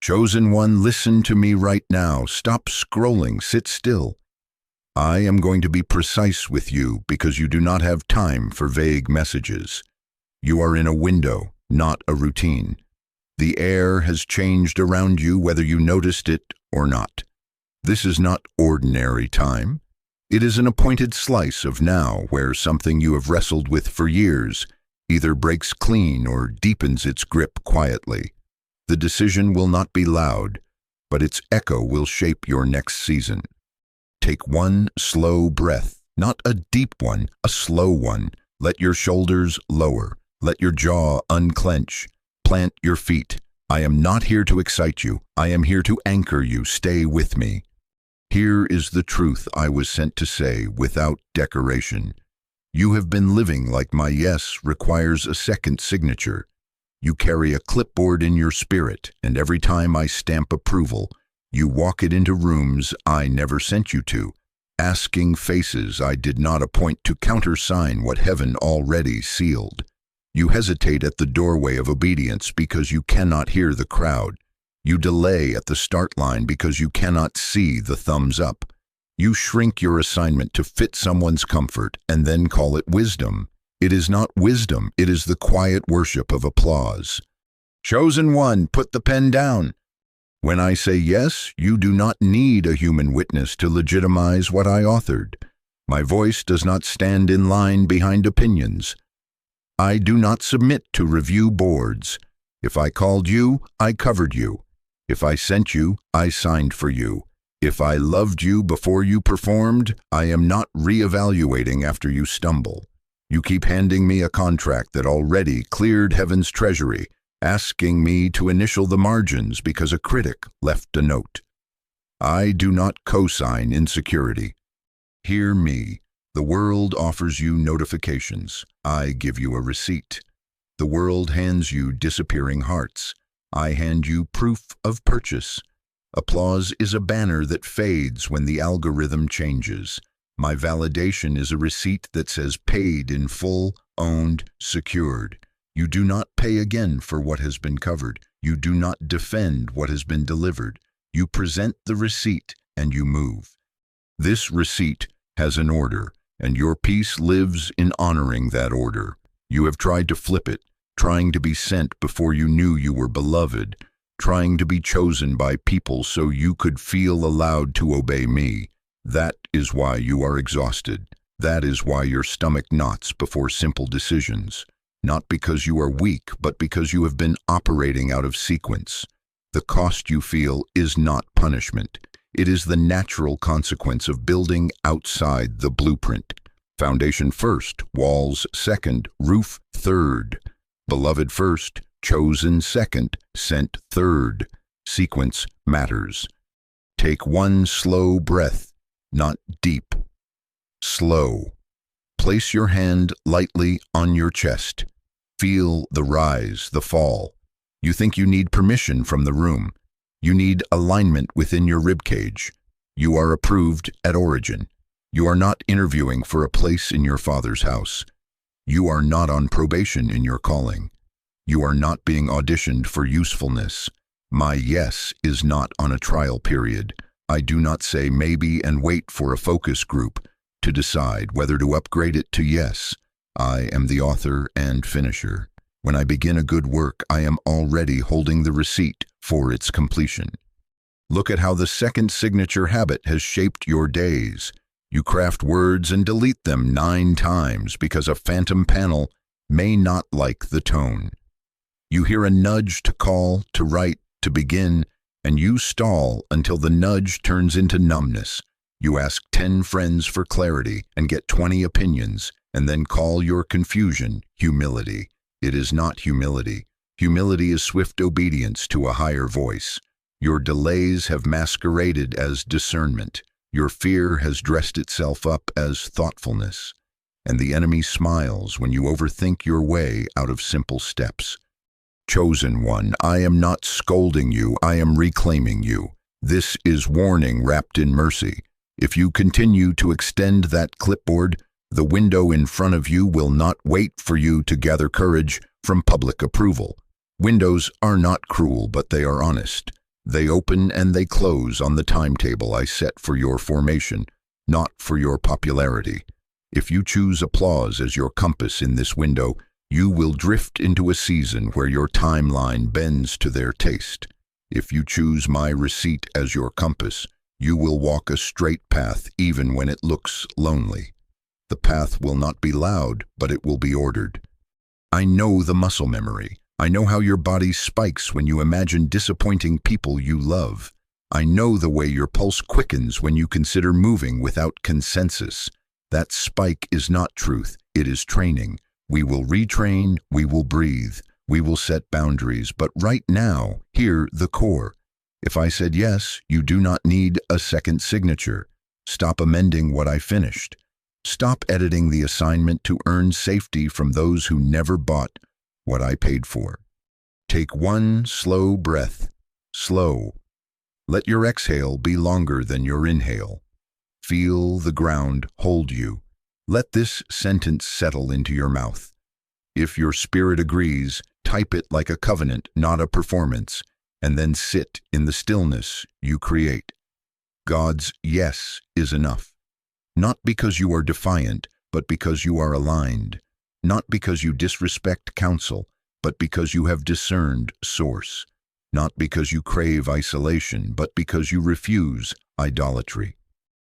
Chosen one, listen to me right now. Stop scrolling. Sit still. I am going to be precise with you because you do not have time for vague messages. You are in a window, not a routine. The air has changed around you whether you noticed it or not. This is not ordinary time. It is an appointed slice of now where something you have wrestled with for years either breaks clean or deepens its grip quietly. The decision will not be loud, but its echo will shape your next season. Take one slow breath, not a deep one, a slow one. Let your shoulders lower. Let your jaw unclench. Plant your feet. I am not here to excite you. I am here to anchor you. Stay with me. Here is the truth I was sent to say without decoration. You have been living like my yes requires a second signature. You carry a clipboard in your spirit, and every time I stamp approval, you walk it into rooms I never sent you to, asking faces I did not appoint to countersign what heaven already sealed. You hesitate at the doorway of obedience because you cannot hear the crowd. You delay at the start line because you cannot see the thumbs up. You shrink your assignment to fit someone's comfort and then call it wisdom. It is not wisdom, it is the quiet worship of applause. Chosen one, put the pen down. When I say yes, you do not need a human witness to legitimize what I authored. My voice does not stand in line behind opinions. I do not submit to review boards. If I called you, I covered you. If I sent you, I signed for you. If I loved you before you performed, I am not reevaluating after you stumble. You keep handing me a contract that already cleared heaven's treasury, asking me to initial the margins because a critic left a note. I do not co-sign insecurity. Hear me. The world offers you notifications. I give you a receipt. The world hands you disappearing hearts. I hand you proof of purchase. Applause is a banner that fades when the algorithm changes. My validation is a receipt that says paid in full, owned, secured. You do not pay again for what has been covered. You do not defend what has been delivered. You present the receipt and you move. This receipt has an order, and your peace lives in honoring that order. You have tried to flip it, trying to be sent before you knew you were beloved, trying to be chosen by people so you could feel allowed to obey me. That is why you are exhausted. That is why your stomach knots before simple decisions. Not because you are weak, but because you have been operating out of sequence. The cost you feel is not punishment. It is the natural consequence of building outside the blueprint. Foundation first, walls second, roof third. Beloved first, chosen second, sent third. Sequence matters. Take one slow breath. Not deep. Slow. Place your hand lightly on your chest. Feel the rise, the fall. You think you need permission from the room. You need alignment within your ribcage. You are approved at origin. You are not interviewing for a place in your Father's house. You are not on probation in your calling. You are not being auditioned for usefulness. My yes is not on a trial period. I do not say maybe and wait for a focus group to decide whether to upgrade it to yes. I am the author and finisher. When I begin a good work, I am already holding the receipt for its completion. Look at how the second signature habit has shaped your days. You craft words and delete them 9 times because a phantom panel may not like the tone. You hear a nudge to call, to write, to begin, and you stall until the nudge turns into numbness. You ask 10 friends for clarity and get 20 opinions, and then call your confusion humility. It is not humility. Humility is swift obedience to a higher voice. Your delays have masqueraded as discernment. Your fear has dressed itself up as thoughtfulness. And the enemy smiles when you overthink your way out of simple steps. Chosen one, I am not scolding you, I am reclaiming you. This is warning wrapped in mercy. If you continue to extend that clipboard, the window in front of you will not wait for you to gather courage from public approval. Windows are not cruel, but they are honest. They open and they close on the timetable I set for your formation, not for your popularity. If you choose applause as your compass in this window, you will drift into a season where your timeline bends to their taste. If you choose my receipt as your compass, you will walk a straight path even when it looks lonely. The path will not be loud, but it will be ordered. I know the muscle memory. I know how your body spikes when you imagine disappointing people you love. I know the way your pulse quickens when you consider moving without consensus. That spike is not truth, it is training. We will retrain, we will breathe, we will set boundaries, but right now, hear the core. If I said yes, you do not need a second signature. Stop amending what I finished. Stop editing the assignment to earn safety from those who never bought what I paid for. Take one slow breath. Slow. Let your exhale be longer than your inhale. Feel the ground hold you. Let this sentence settle into your mouth. If your spirit agrees, type it like a covenant, not a performance, and then sit in the stillness you create. God's yes is enough. Not because you are defiant, but because you are aligned. Not because you disrespect counsel, but because you have discerned source. Not because you crave isolation, but because you refuse idolatry.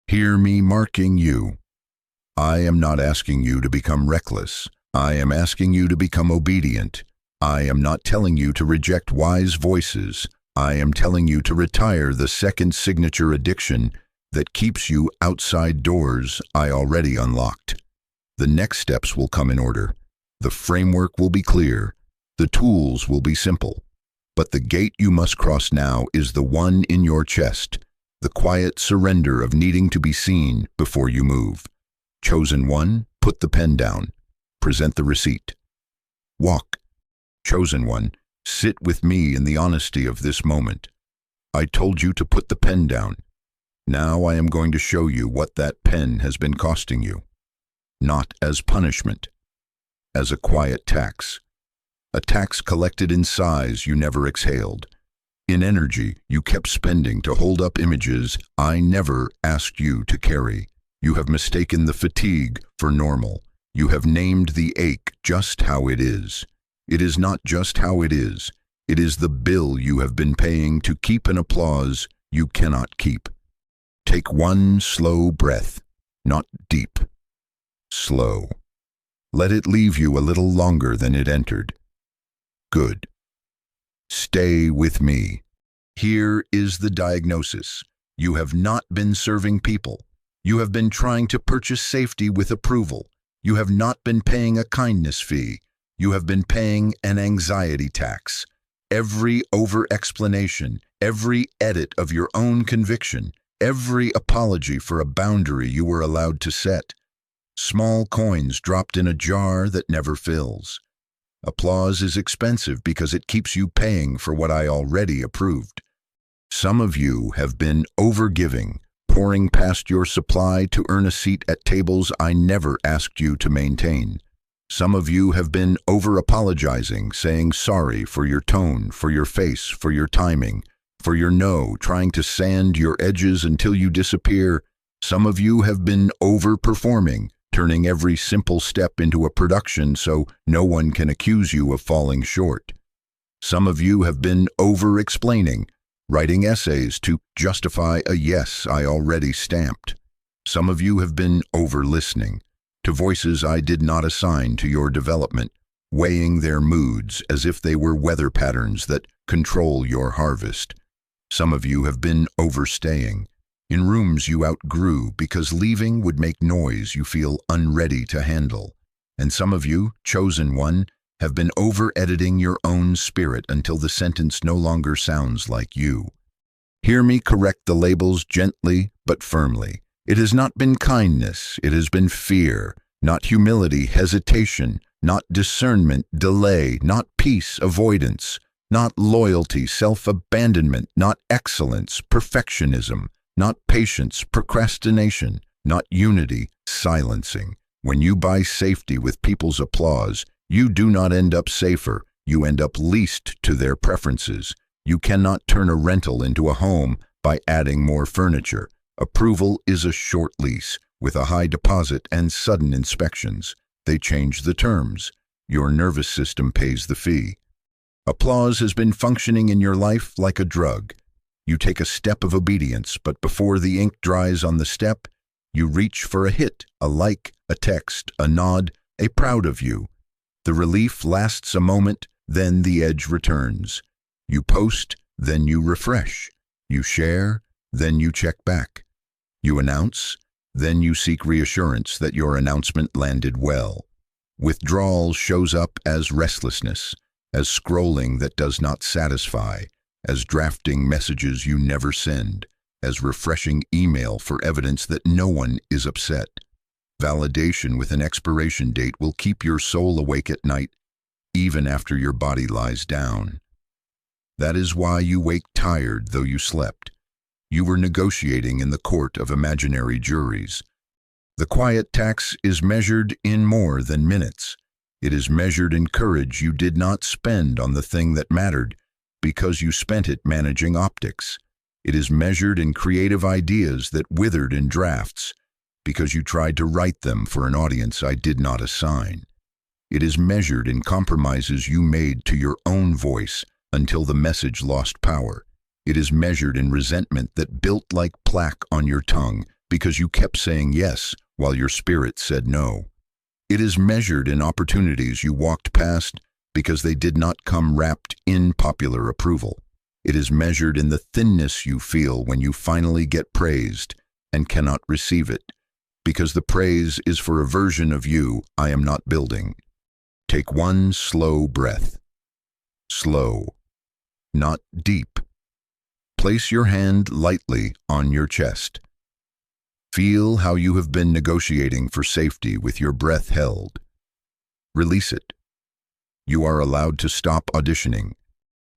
Hear me marking you. I am not asking you to become reckless. I am asking you to become obedient. I am not telling you to reject wise voices. I am telling you to retire the second signature addiction that keeps you outside doors I already unlocked. The next steps will come in order. The framework will be clear. The tools will be simple. But the gate you must cross now is the one in your chest, the quiet surrender of needing to be seen before you move. Chosen one, put the pen down. Present the receipt. Walk. Chosen one, sit with me in the honesty of this moment. I told you to put the pen down. Now I am going to show you what that pen has been costing you. Not as punishment, as a quiet tax. A tax collected in sighs you never exhaled. In energy you kept spending to hold up images I never asked you to carry. You have mistaken the fatigue for normal. You have named the ache just how it is. It is not just how it is. It is the bill you have been paying to keep an applause you cannot keep. Take one slow breath, not deep. Slow. Let it leave you a little longer than it entered. Good. Stay with me. Here is the diagnosis. You have not been serving people. You have been trying to purchase safety with approval. You have not been paying a kindness fee. You have been paying an anxiety tax. Every over-explanation, every edit of your own conviction, every apology for a boundary you were allowed to set. Small coins dropped in a jar that never fills. Applause is expensive because it keeps you paying for what I already approved. Some of you have been overgiving, pouring past your supply to earn a seat at tables I never asked you to maintain. Some of you have been over-apologizing, saying sorry for your tone, for your face, for your timing, for your no, trying to sand your edges until you disappear. Some of you have been over-performing, turning every simple step into a production so no one can accuse you of falling short. Some of you have been over-explaining, writing essays to justify a yes I already stamped. Some of you have been over-listening to voices I did not assign to your development, weighing their moods as if they were weather patterns that control your harvest. Some of you have been overstaying, in rooms you outgrew because leaving would make noise you feel unready to handle. And some of you, chosen one, have been over-editing your own spirit until the sentence no longer sounds like you. Hear me correct the labels gently but firmly. It has not been kindness, it has been fear, not humility, hesitation, not discernment, delay, not peace, avoidance, not loyalty, self-abandonment, not excellence, perfectionism, not patience, procrastination, not unity, silencing. When you buy safety with people's applause, you do not end up safer, you end up least to their preferences. You cannot turn a rental into a home by adding more furniture. Approval is a short lease with a high deposit and sudden inspections. They change the terms. Your nervous system pays the fee. Applause has been functioning in your life like a drug. You take a step of obedience, but before the ink dries on the step, you reach for a hit, a like, a text, a nod, a proud of you. The relief lasts a moment, then the edge returns. You post, then you refresh. You share, then you check back. You announce, then you seek reassurance that your announcement landed well. Withdrawal shows up as restlessness, as scrolling that does not satisfy, as drafting messages you never send, as refreshing email for evidence that no one is upset. Validation with an expiration date will keep your soul awake at night, even after your body lies down. That is why you wake tired though you slept. You were negotiating in the court of imaginary juries. The quiet tax is measured in more than minutes. It is measured in courage you did not spend on the thing that mattered because you spent it managing optics. It is measured in creative ideas that withered in drafts because you tried to write them for an audience I did not assign. It is measured in compromises you made to your own voice until the message lost power. It is measured in resentment that built like plaque on your tongue because you kept saying yes while your spirit said no. It is measured in opportunities you walked past because they did not come wrapped in popular approval. It is measured in the thinness you feel when you finally get praised and cannot receive it, because the praise is for a version of you I am not building. Take one slow breath. Slow, not deep. Place your hand lightly on your chest. Feel how you have been negotiating for safety with your breath held. Release it. You are allowed to stop auditioning.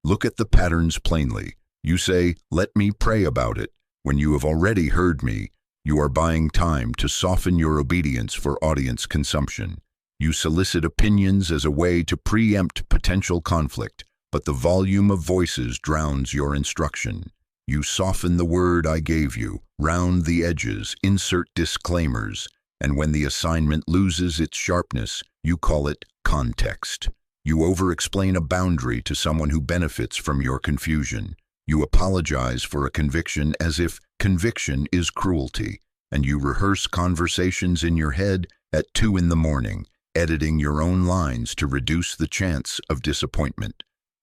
Look at the patterns plainly. You say, "Let me pray about it," when you have already heard me. You are buying time to soften your obedience for audience consumption. You solicit opinions as a way to preempt potential conflict, but the volume of voices drowns your instruction. You soften the word I gave you, round the edges, insert disclaimers, and when the assignment loses its sharpness, you call it context. You over-explain a boundary to someone who benefits from your confusion. You apologize for a conviction as if conviction is cruelty, and you rehearse conversations in your head at 2 a.m, editing your own lines to reduce the chance of disappointment.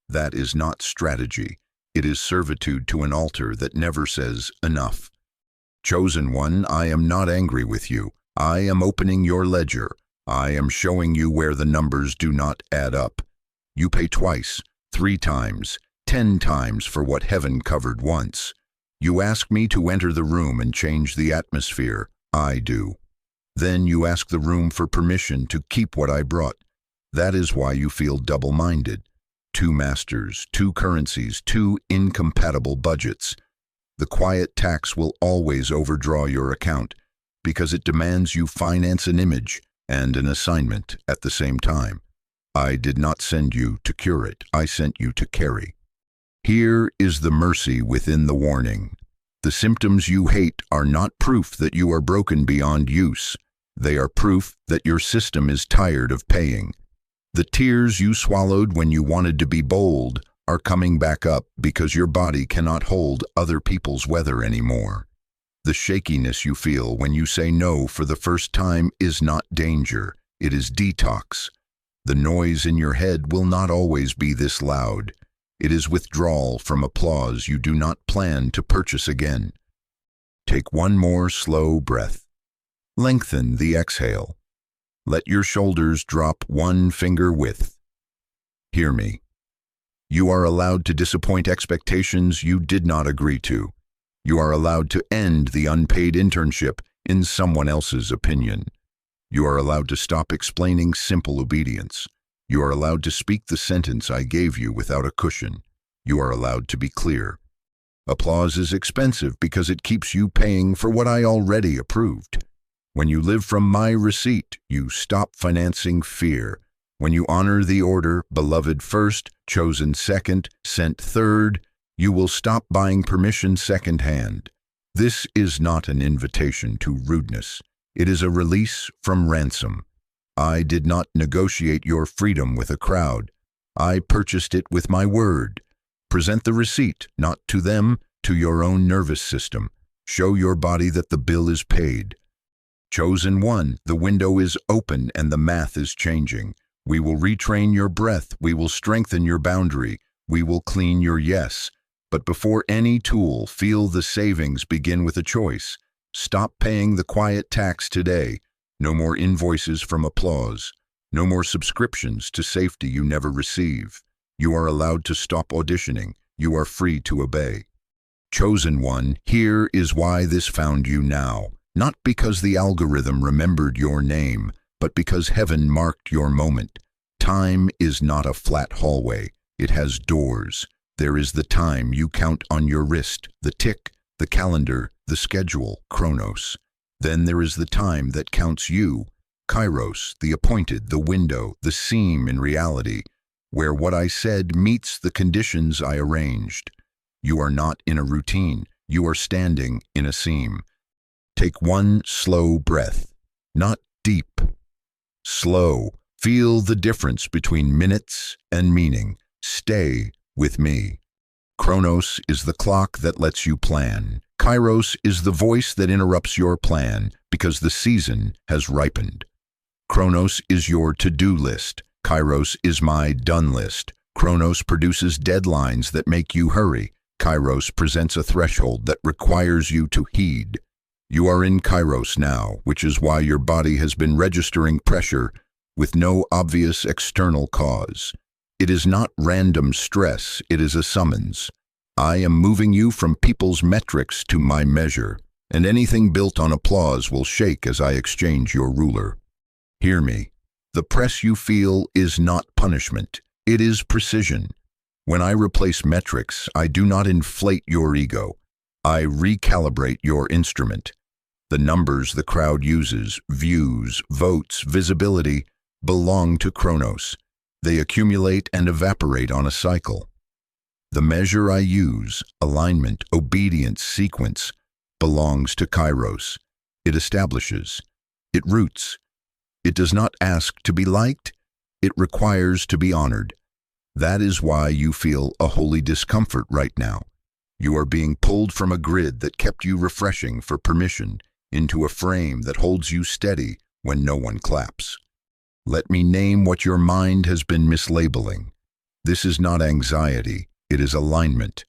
That is not strategy. It is servitude to an altar that never says enough. Chosen one, I am not angry with you. I am opening your ledger. I am showing you where the numbers do not add up. You pay twice, 3 times, 10 times for what heaven covered once. You ask me to enter the room and change the atmosphere. I do. Then you ask the room for permission to keep what I brought. That is why you feel double-minded. 2 masters, 2 currencies, 2 incompatible budgets. The quiet tax will always overdraw your account because it demands you finance an image and an assignment at the same time. I did not send you to cure it. I sent you to carry. Here is the mercy within the warning. The symptoms you hate are not proof that you are broken beyond use. They are proof that your system is tired of paying. The tears you swallowed when you wanted to be bold are coming back up because your body cannot hold other people's weather anymore. The shakiness you feel when you say no for the first time is not danger, it is detox. The noise in your head will not always be this loud. It is withdrawal from applause you do not plan to purchase again. Take one more slow breath. Lengthen the exhale. Let your shoulders drop 1 finger width. Hear me. You are allowed to disappoint expectations you did not agree to. You are allowed to end the unpaid internship in someone else's opinion. You are allowed to stop explaining simple obedience. You are allowed to speak the sentence I gave you without a cushion. You are allowed to be clear. Applause is expensive because it keeps you paying for what I already approved. When you live from my receipt, you stop financing fear. When you honor the order, beloved first, chosen second, sent third, You will stop buying permission secondhand. This is not an invitation to rudeness. It is a release from ransom. I did not negotiate your freedom with a crowd. I purchased it with my word. Present the receipt, not to them, to your own nervous system. Show your body that the bill is paid. Chosen one, the window is open and the math is changing. We will retrain your breath. We will strengthen your boundary. We will clean your yes. But before any tool, feel the savings begin with a choice. Stop paying the quiet tax today. No more invoices from applause. No more subscriptions to safety you never receive. You are allowed to stop auditioning. You are free to obey. Chosen one, here is why this found you now. Not because the algorithm remembered your name, but because heaven marked your moment. Time is not a flat hallway. It has doors. There is the time you count on your wrist, the tick, the calendar, the schedule, chronos. Then there is the time that counts you, kairos, the appointed, the window, the seam in reality, where what I said meets the conditions I arranged. You are not in a routine. You are standing in a seam. Take one slow breath, not deep. Slow. Feel the difference between minutes and meaning. Stay with me. Chronos is the clock that lets you plan. Kairos is the voice that interrupts your plan because the season has ripened. Chronos is your to-do list. Kairos is my done list. Chronos produces deadlines that make you hurry. Kairos presents a threshold that requires you to heed. You are in Kairos now, which is why your body has been registering pressure with no obvious external cause. It is not random stress, it is a summons. I am moving you from people's metrics to my measure, and anything built on applause will shake as I exchange your ruler. Hear me. The press you feel is not punishment, it is precision. When I replace metrics, I do not inflate your ego. I recalibrate your instrument. The numbers the crowd uses, views, votes, visibility, belong to Chronos. They accumulate and evaporate on a cycle. The measure I use, alignment, obedience, sequence, belongs to Kairos. It establishes. It roots. It does not ask to be liked. It requires to be honored. That is why you feel a holy discomfort right now. You are being pulled from a grid that kept you refreshing for permission into a frame that holds you steady when no one claps. Let me name what your mind has been mislabeling. This is not anxiety, it is alignment.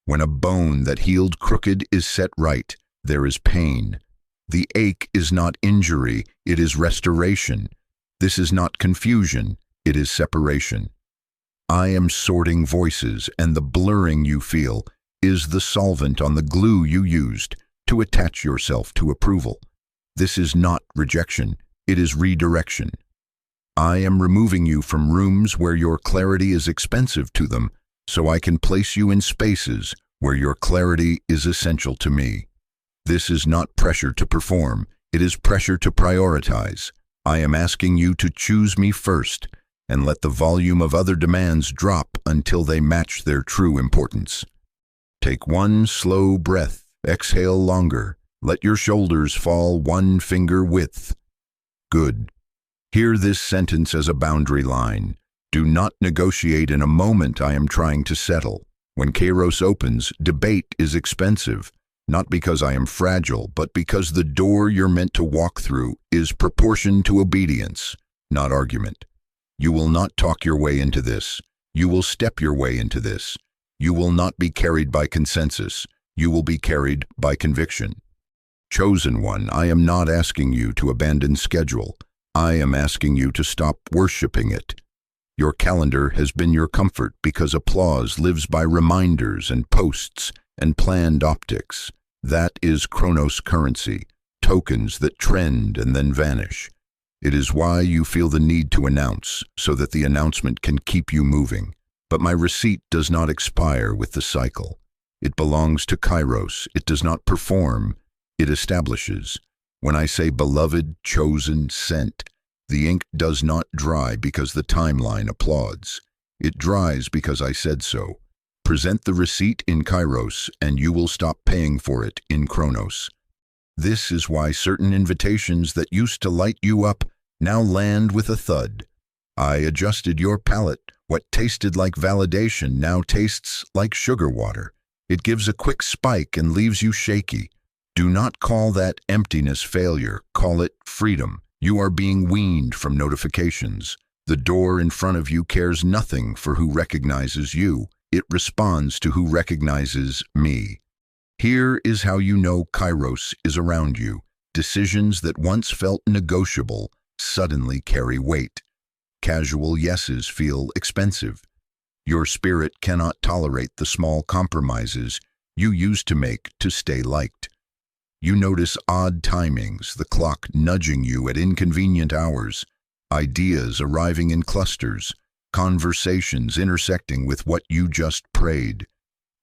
When a bone that healed crooked is set right, there is pain. The ache is not injury, it is restoration. This is not confusion, it is separation. I am sorting voices, and the blurring you feel is the solvent on the glue you used to attach yourself to approval. This is not rejection, it is redirection. I am removing you from rooms where your clarity is expensive to them, so I can place you in spaces where your clarity is essential to me. This is not pressure to perform, it is pressure to prioritize. I am asking you to choose me first and let the volume of other demands drop until they match their true importance. Take one slow breath, exhale longer, let your shoulders fall 1 finger width. Good. Hear this sentence as a boundary line. Do not negotiate in a moment I am trying to settle. When Kairos opens, debate is expensive, not because I am fragile, but because the door you're meant to walk through is proportioned to obedience, not argument. You will not talk your way into this. You will step your way into this. You will not be carried by consensus. You will be carried by conviction. Chosen one, I am not asking you to abandon schedule. I am asking you to stop worshiping it. Your calendar has been your comfort because applause lives by reminders and posts and planned optics. That is Chronos currency, tokens that trend and then vanish. It is why you feel the need to announce, so that the announcement can keep you moving. But my receipt does not expire with the cycle. It belongs to Kairos. It does not perform. It establishes. When I say beloved, chosen, sent, the ink does not dry because the timeline applauds. It dries because I said so. Present the receipt in Kairos, and you will stop paying for it in Chronos. This is why certain invitations that used to light you up now land with a thud. I adjusted your palate. What tasted like validation now tastes like sugar water. It gives a quick spike and leaves you shaky. Do not call that emptiness failure. Call it freedom. You are being weaned from notifications. The door in front of you cares nothing for who recognizes you. It responds to who recognizes me. Here is how you know Kairos is around you. Decisions that once felt negotiable suddenly carry weight. Casual yeses feel expensive. Your spirit cannot tolerate the small compromises you used to make to stay liked. You notice odd timings, the clock nudging you at inconvenient hours, ideas arriving in clusters, conversations intersecting with what you just prayed.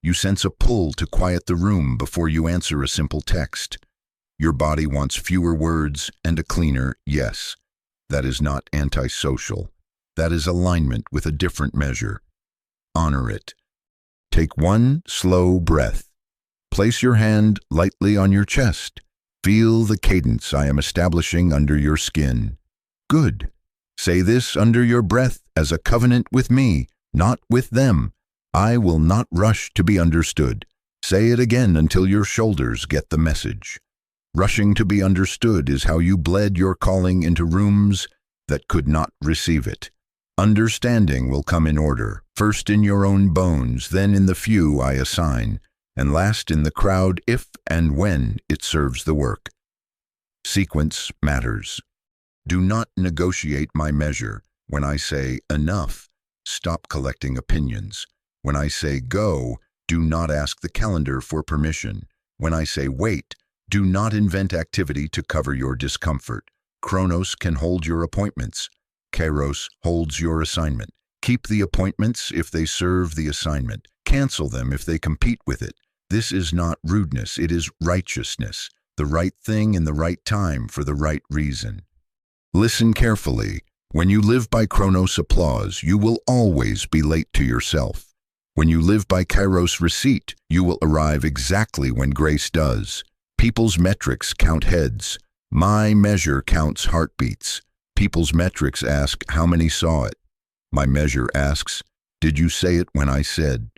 You sense a pull to quiet the room before you answer a simple text. Your body wants fewer words and a cleaner yes. That is not antisocial. That is alignment with a different measure. Honor it. Take one slow breath. Place your hand lightly on your chest. Feel the cadence I am establishing under your skin. Good. Say this under your breath as a covenant with me, not with them. I will not rush to be understood. Say it again until your shoulders get the message. Rushing to be understood is how you bled your calling into rooms that could not receive it. Understanding will come in order, first in your own bones, then in the few I assign, and last in the crowd if and when it serves the work. Sequence matters. Do not negotiate my measure. When I say enough, stop collecting opinions. When I say go, do not ask the calendar for permission. When I say wait, do not invent activity to cover your discomfort. Chronos can hold your appointments. Kairos holds your assignment. Keep the appointments if they serve the assignment. Cancel them if they compete with it. This is not rudeness, it is righteousness. The right thing in the right time for the right reason. Listen carefully. When you live by Chronos applause, you will always be late to yourself. When you live by Kairos receipt, you will arrive exactly when grace does. People's metrics count heads. My measure counts heartbeats. People's metrics ask how many saw it. My measure asks, did you say it when I said?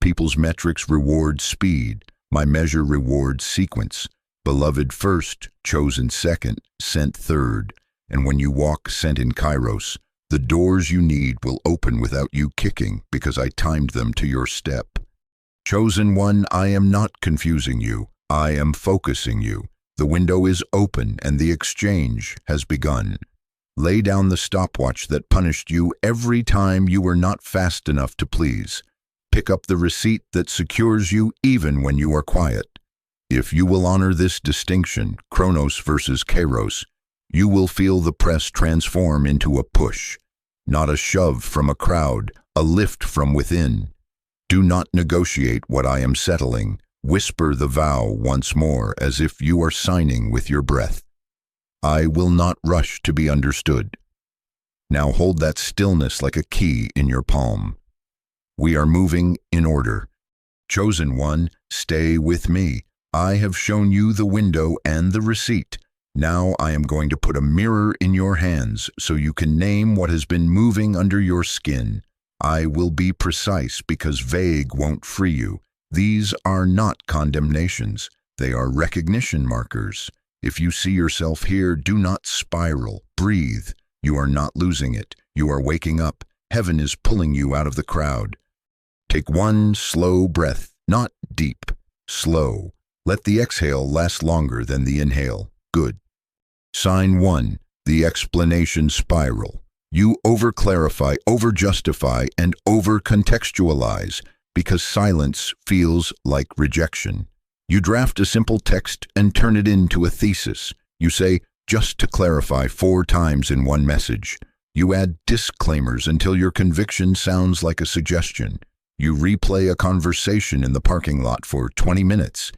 People's metrics reward speed. My measure rewards sequence. Beloved first, chosen second, sent third. And when you walk sent in Kairos, the doors you need will open without you kicking because I timed them to your step. Chosen one, I am not confusing you. I am focusing you. The window is open and the exchange has begun. Lay down the stopwatch that punished you every time you were not fast enough to please. Pick up the receipt that secures you even when you are quiet. If you will honor this distinction, Chronos versus Kairos, you will feel the press transform into a push, not a shove from a crowd, a lift from within. Do not negotiate what I am settling. Whisper the vow once more as if you are signing with your breath. I will not rush to be understood. Now hold that stillness like a key in your palm. We are moving in order. Chosen one, stay with me. I have shown you the window and the receipt. Now I am going to put a mirror in your hands so you can name what has been moving under your skin. I will be precise because vague won't free you. These are not condemnations. They are recognition markers. If you see yourself here, do not spiral. Breathe. You are not losing it. You are waking up. Heaven is pulling you out of the crowd. Take one slow breath, not deep, slow. Let the exhale last longer than the inhale. Good. Sign 1, the explanation spiral. You over-clarify, over-justify, and over-contextualize because silence feels like rejection. You draft a simple text and turn it into a thesis. You say, just to clarify 4 times in one message. You add disclaimers until your conviction sounds like a suggestion. You replay a conversation in the parking lot for 20 minutes,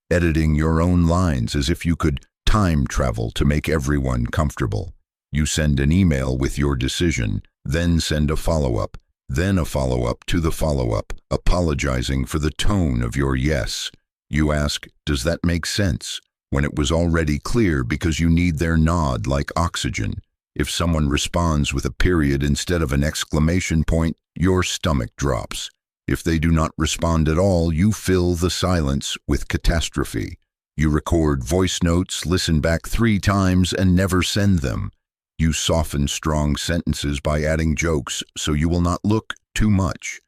editing your own lines as if you could time travel to make everyone comfortable. You send an email with your decision, then send a follow-up. Then a follow-up to the follow-up, apologizing for the tone of your yes. You ask, does that make sense? When it was already clear because you need their nod like oxygen. If someone responds with a period instead of an exclamation point, your stomach drops. If they do not respond at all, you fill the silence with catastrophe. You record voice notes, listen back 3 times, and never send them. You soften strong sentences by adding jokes so you will not look too much.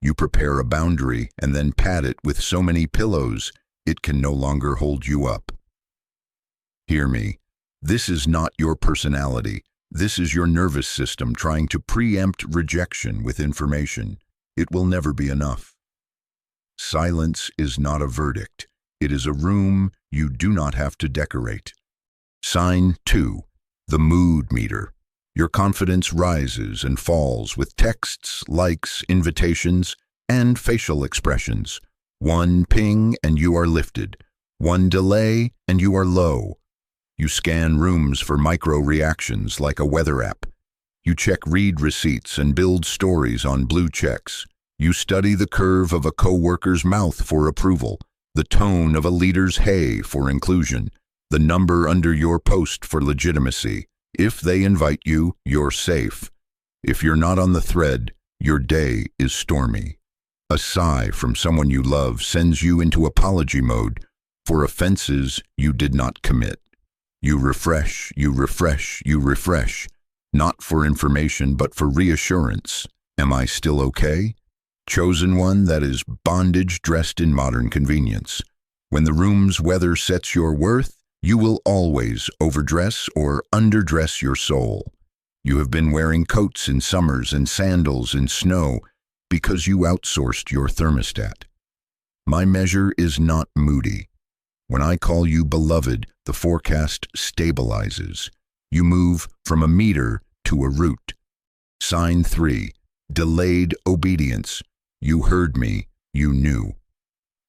You prepare a boundary and then pat it with so many pillows it can no longer hold you up. Hear me. This is not your personality. This is your nervous system trying to preempt rejection with information. It will never be enough. Silence is not a verdict. It is a room you do not have to decorate. Sign 2. The mood meter. Your confidence rises and falls with texts, likes, invitations, and facial expressions. 1 ping and you are lifted. 1 delay and you are low. You scan rooms for micro-reactions like a weather app. You check read receipts and build stories on blue checks. You study the curve of a coworker's mouth for approval, the tone of a leader's hey for inclusion, the number under your post for legitimacy. If they invite you, you're safe. If you're not on the thread, your day is stormy. A sigh from someone you love sends you into apology mode for offenses you did not commit. You refresh, you refresh, you refresh, not for information but for reassurance. Am I still okay? Chosen one, that is bondage dressed in modern convenience. When the room's weather sets your worth, you will always overdress or underdress your soul. You have been wearing coats in summers and sandals in snow because you outsourced your thermostat. My measure is not moody. When I call you beloved, the forecast stabilizes. You move from a meter to a route. Sign 3. Delayed obedience. You heard me, you knew.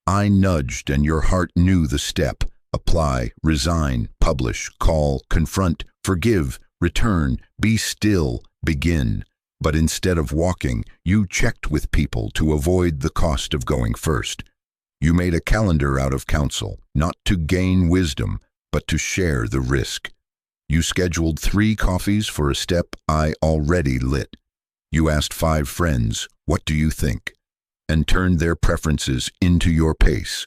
I nudged and your heart knew the step. Apply, resign, publish, call, confront, forgive, return, be still, begin. But instead of walking, you checked with people to avoid the cost of going first. You made a calendar out of counsel, not to gain wisdom, but to share the risk. You scheduled 3 coffees for a step I already lit. You asked 5 friends, what do you think? And turned their preferences into your pace.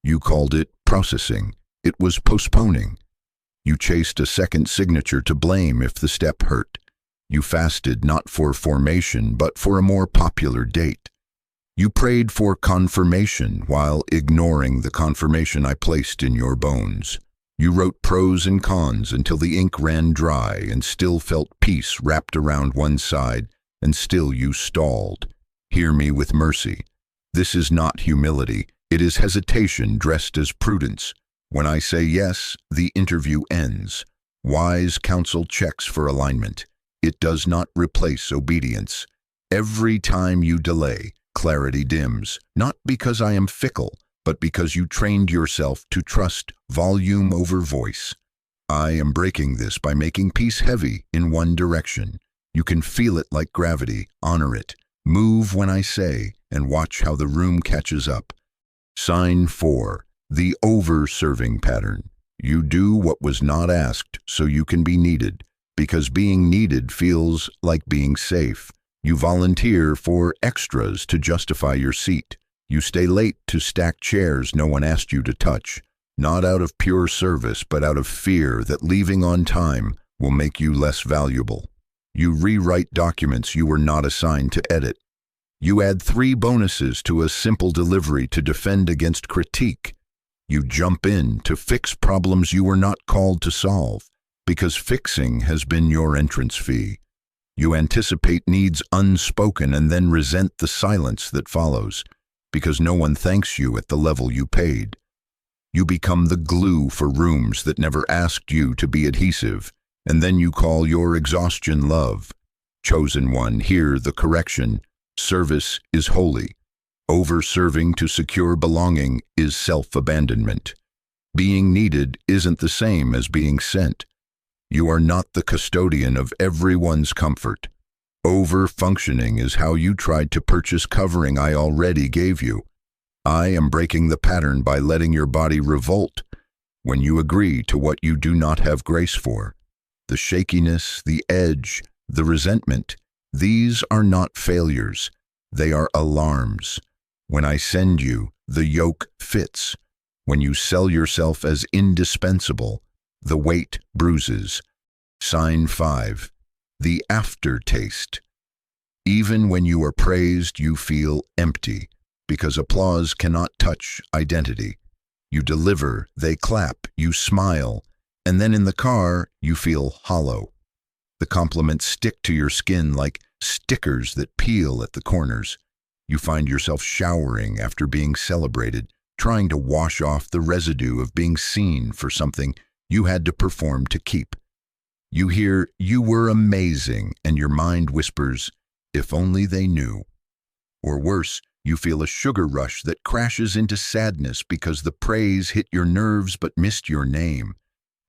You called it processing. It was postponing. You chased a second signature to blame if the step hurt. You fasted not for formation, but for a more popular date. You prayed for confirmation while ignoring the confirmation I placed in your bones. You wrote pros and cons until the ink ran dry and still felt peace wrapped around one side, and still you stalled. Hear me with mercy. This is not humility. It is hesitation dressed as prudence. When I say yes, the interview ends. Wise counsel checks for alignment. It does not replace obedience. Every time you delay, clarity dims, not because I am fickle, but because you trained yourself to trust volume over voice. I am breaking this by making peace heavy in one direction. You can feel it like gravity, honor it. Move when I say, and watch how the room catches up. Sign 4. The over-serving pattern. You do what was not asked so you can be needed, because being needed feels like being safe. You volunteer for extras to justify your seat. You stay late to stack chairs no one asked you to touch, not out of pure service but out of fear that leaving on time will make you less valuable. You rewrite documents you were not assigned to edit. You add 3 bonuses to a simple delivery to defend against critique. You jump in to fix problems you were not called to solve, because fixing has been your entrance fee. You anticipate needs unspoken and then resent the silence that follows, because no one thanks you at the level you paid. You become the glue for rooms that never asked you to be adhesive, and then you call your exhaustion love. Chosen one, hear the correction. Service is holy. Over-serving to secure belonging is self-abandonment. Being needed isn't the same as being sent. You are not the custodian of everyone's comfort. Over-functioning is how you tried to purchase covering I already gave you. I am breaking the pattern by letting your body revolt when you agree to what you do not have grace for. The shakiness, the edge, the resentment, these are not failures. They are alarms. When I send you, the yoke fits. When you sell yourself as indispensable, the weight bruises. Sign 5. The aftertaste. Even when you are praised, you feel empty, because applause cannot touch identity. You deliver, they clap, you smile, and then in the car, you feel hollow. The compliments stick to your skin like stickers that peel at the corners. You find yourself showering after being celebrated, trying to wash off the residue of being seen for something you had to perform to keep. You hear, "You were amazing," and your mind whispers, "If only they knew." Or worse, you feel a sugar rush that crashes into sadness because the praise hit your nerves but missed your name.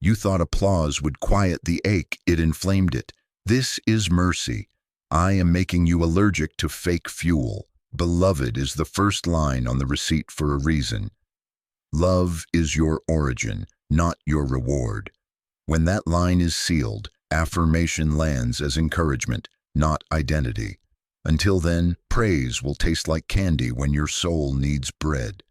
You thought applause would quiet the ache, it inflamed it. This is mercy. I am making you allergic to fake fuel. Beloved is the first line on the receipt for a reason. Love is your origin, not your reward. When that line is sealed, affirmation lands as encouragement, not identity. Until then, praise will taste like candy when your soul needs bread.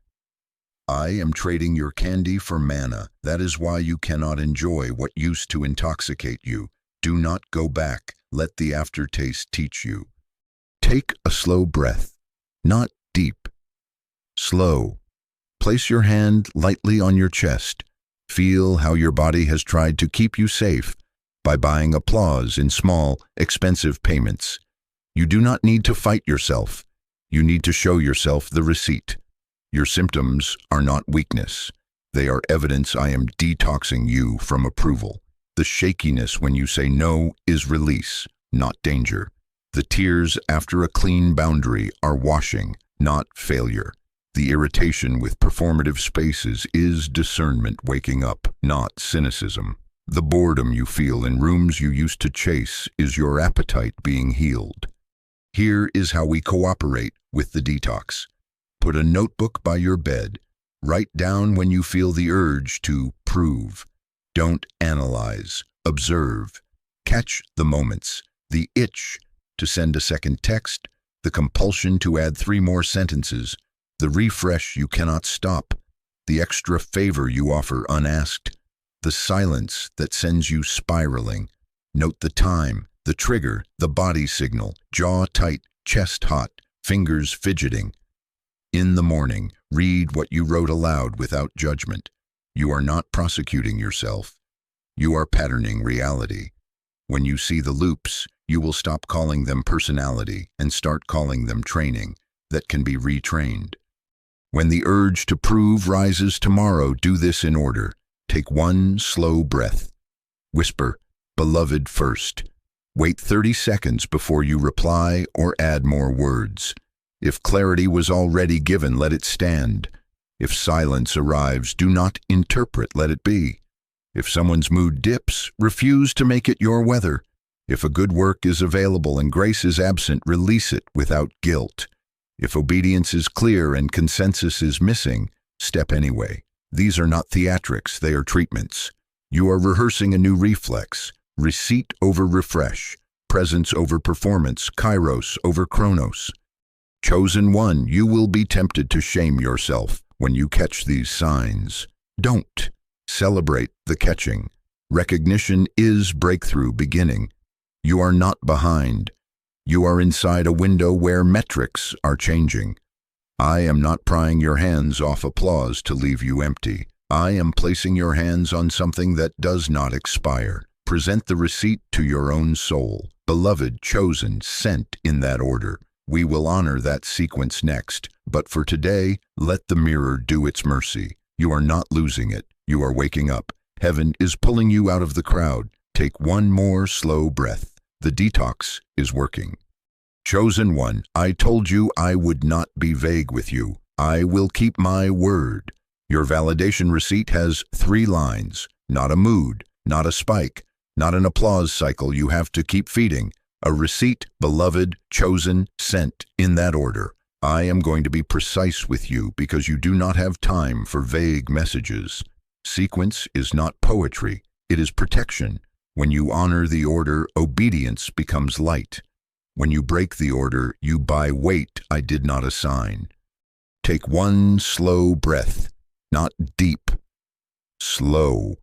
I am trading your candy for manna. That is why you cannot enjoy what used to intoxicate you. Do not go back. Let the aftertaste teach you. Take a slow breath, not deep. Slow. Place your hand lightly on your chest. Feel how your body has tried to keep you safe by buying applause in small, expensive payments. You do not need to fight yourself. You need to show yourself the receipt. Your symptoms are not weakness. They are evidence I am detoxing you from approval. The shakiness when you say no is release, not danger. The tears after a clean boundary are washing, not failure. The irritation with performative spaces is discernment waking up, not cynicism. The boredom you feel in rooms you used to chase is your appetite being healed. Here is how we cooperate with the detox. Put a notebook by your bed. Write down when you feel the urge to prove. Don't analyze. Observe. Catch the moments. The itch to send a second text. The compulsion to add 3 more sentences. The refresh you cannot stop. The extra favor you offer unasked. The silence that sends you spiraling. Note the time, the trigger, the body signal, jaw tight, chest hot, fingers fidgeting. In the morning, read what you wrote aloud without judgment. You are not prosecuting yourself. You are patterning reality. When you see the loops, you will stop calling them personality and start calling them training that can be retrained. When the urge to prove rises tomorrow, do this in order. Take 1 slow breath. Whisper, "Beloved," first. Wait 30 seconds before you reply or add more words. If clarity was already given, let it stand. If silence arrives, do not interpret, let it be. If someone's mood dips, refuse to make it your weather. If a good work is available and grace is absent, release it without guilt. If obedience is clear and consensus is missing, step anyway. These are not theatrics, they are treatments. You are rehearsing a new reflex. Receipt over refresh. Presence over performance. Kairos over chronos. Chosen one, you will be tempted to shame yourself when you catch these signs. Don't. Celebrate the catching. Recognition is breakthrough beginning. You are not behind. You are inside a window where metrics are changing. I am not prying your hands off applause to leave you empty. I am placing your hands on something that does not expire. Present the receipt to your own soul. Beloved, chosen, sent in that order. We will honor that sequence next, but for today, let the mirror do its mercy. You are not losing it. You are waking up. Heaven is pulling you out of the crowd. Take 1 more slow breath. The detox is working. Chosen one, I told you I would not be vague with you. I will keep my word. Your validation receipt has 3 lines, not a mood, not a spike, not an applause cycle you have to keep feeding. A receipt, beloved, chosen, sent, in that order. I am going to be precise with you because you do not have time for vague messages. Sequence is not poetry, it is protection. When you honor the order, obedience becomes light. When you break the order, you buy weight I did not assign. Take one slow breath, not deep, slow.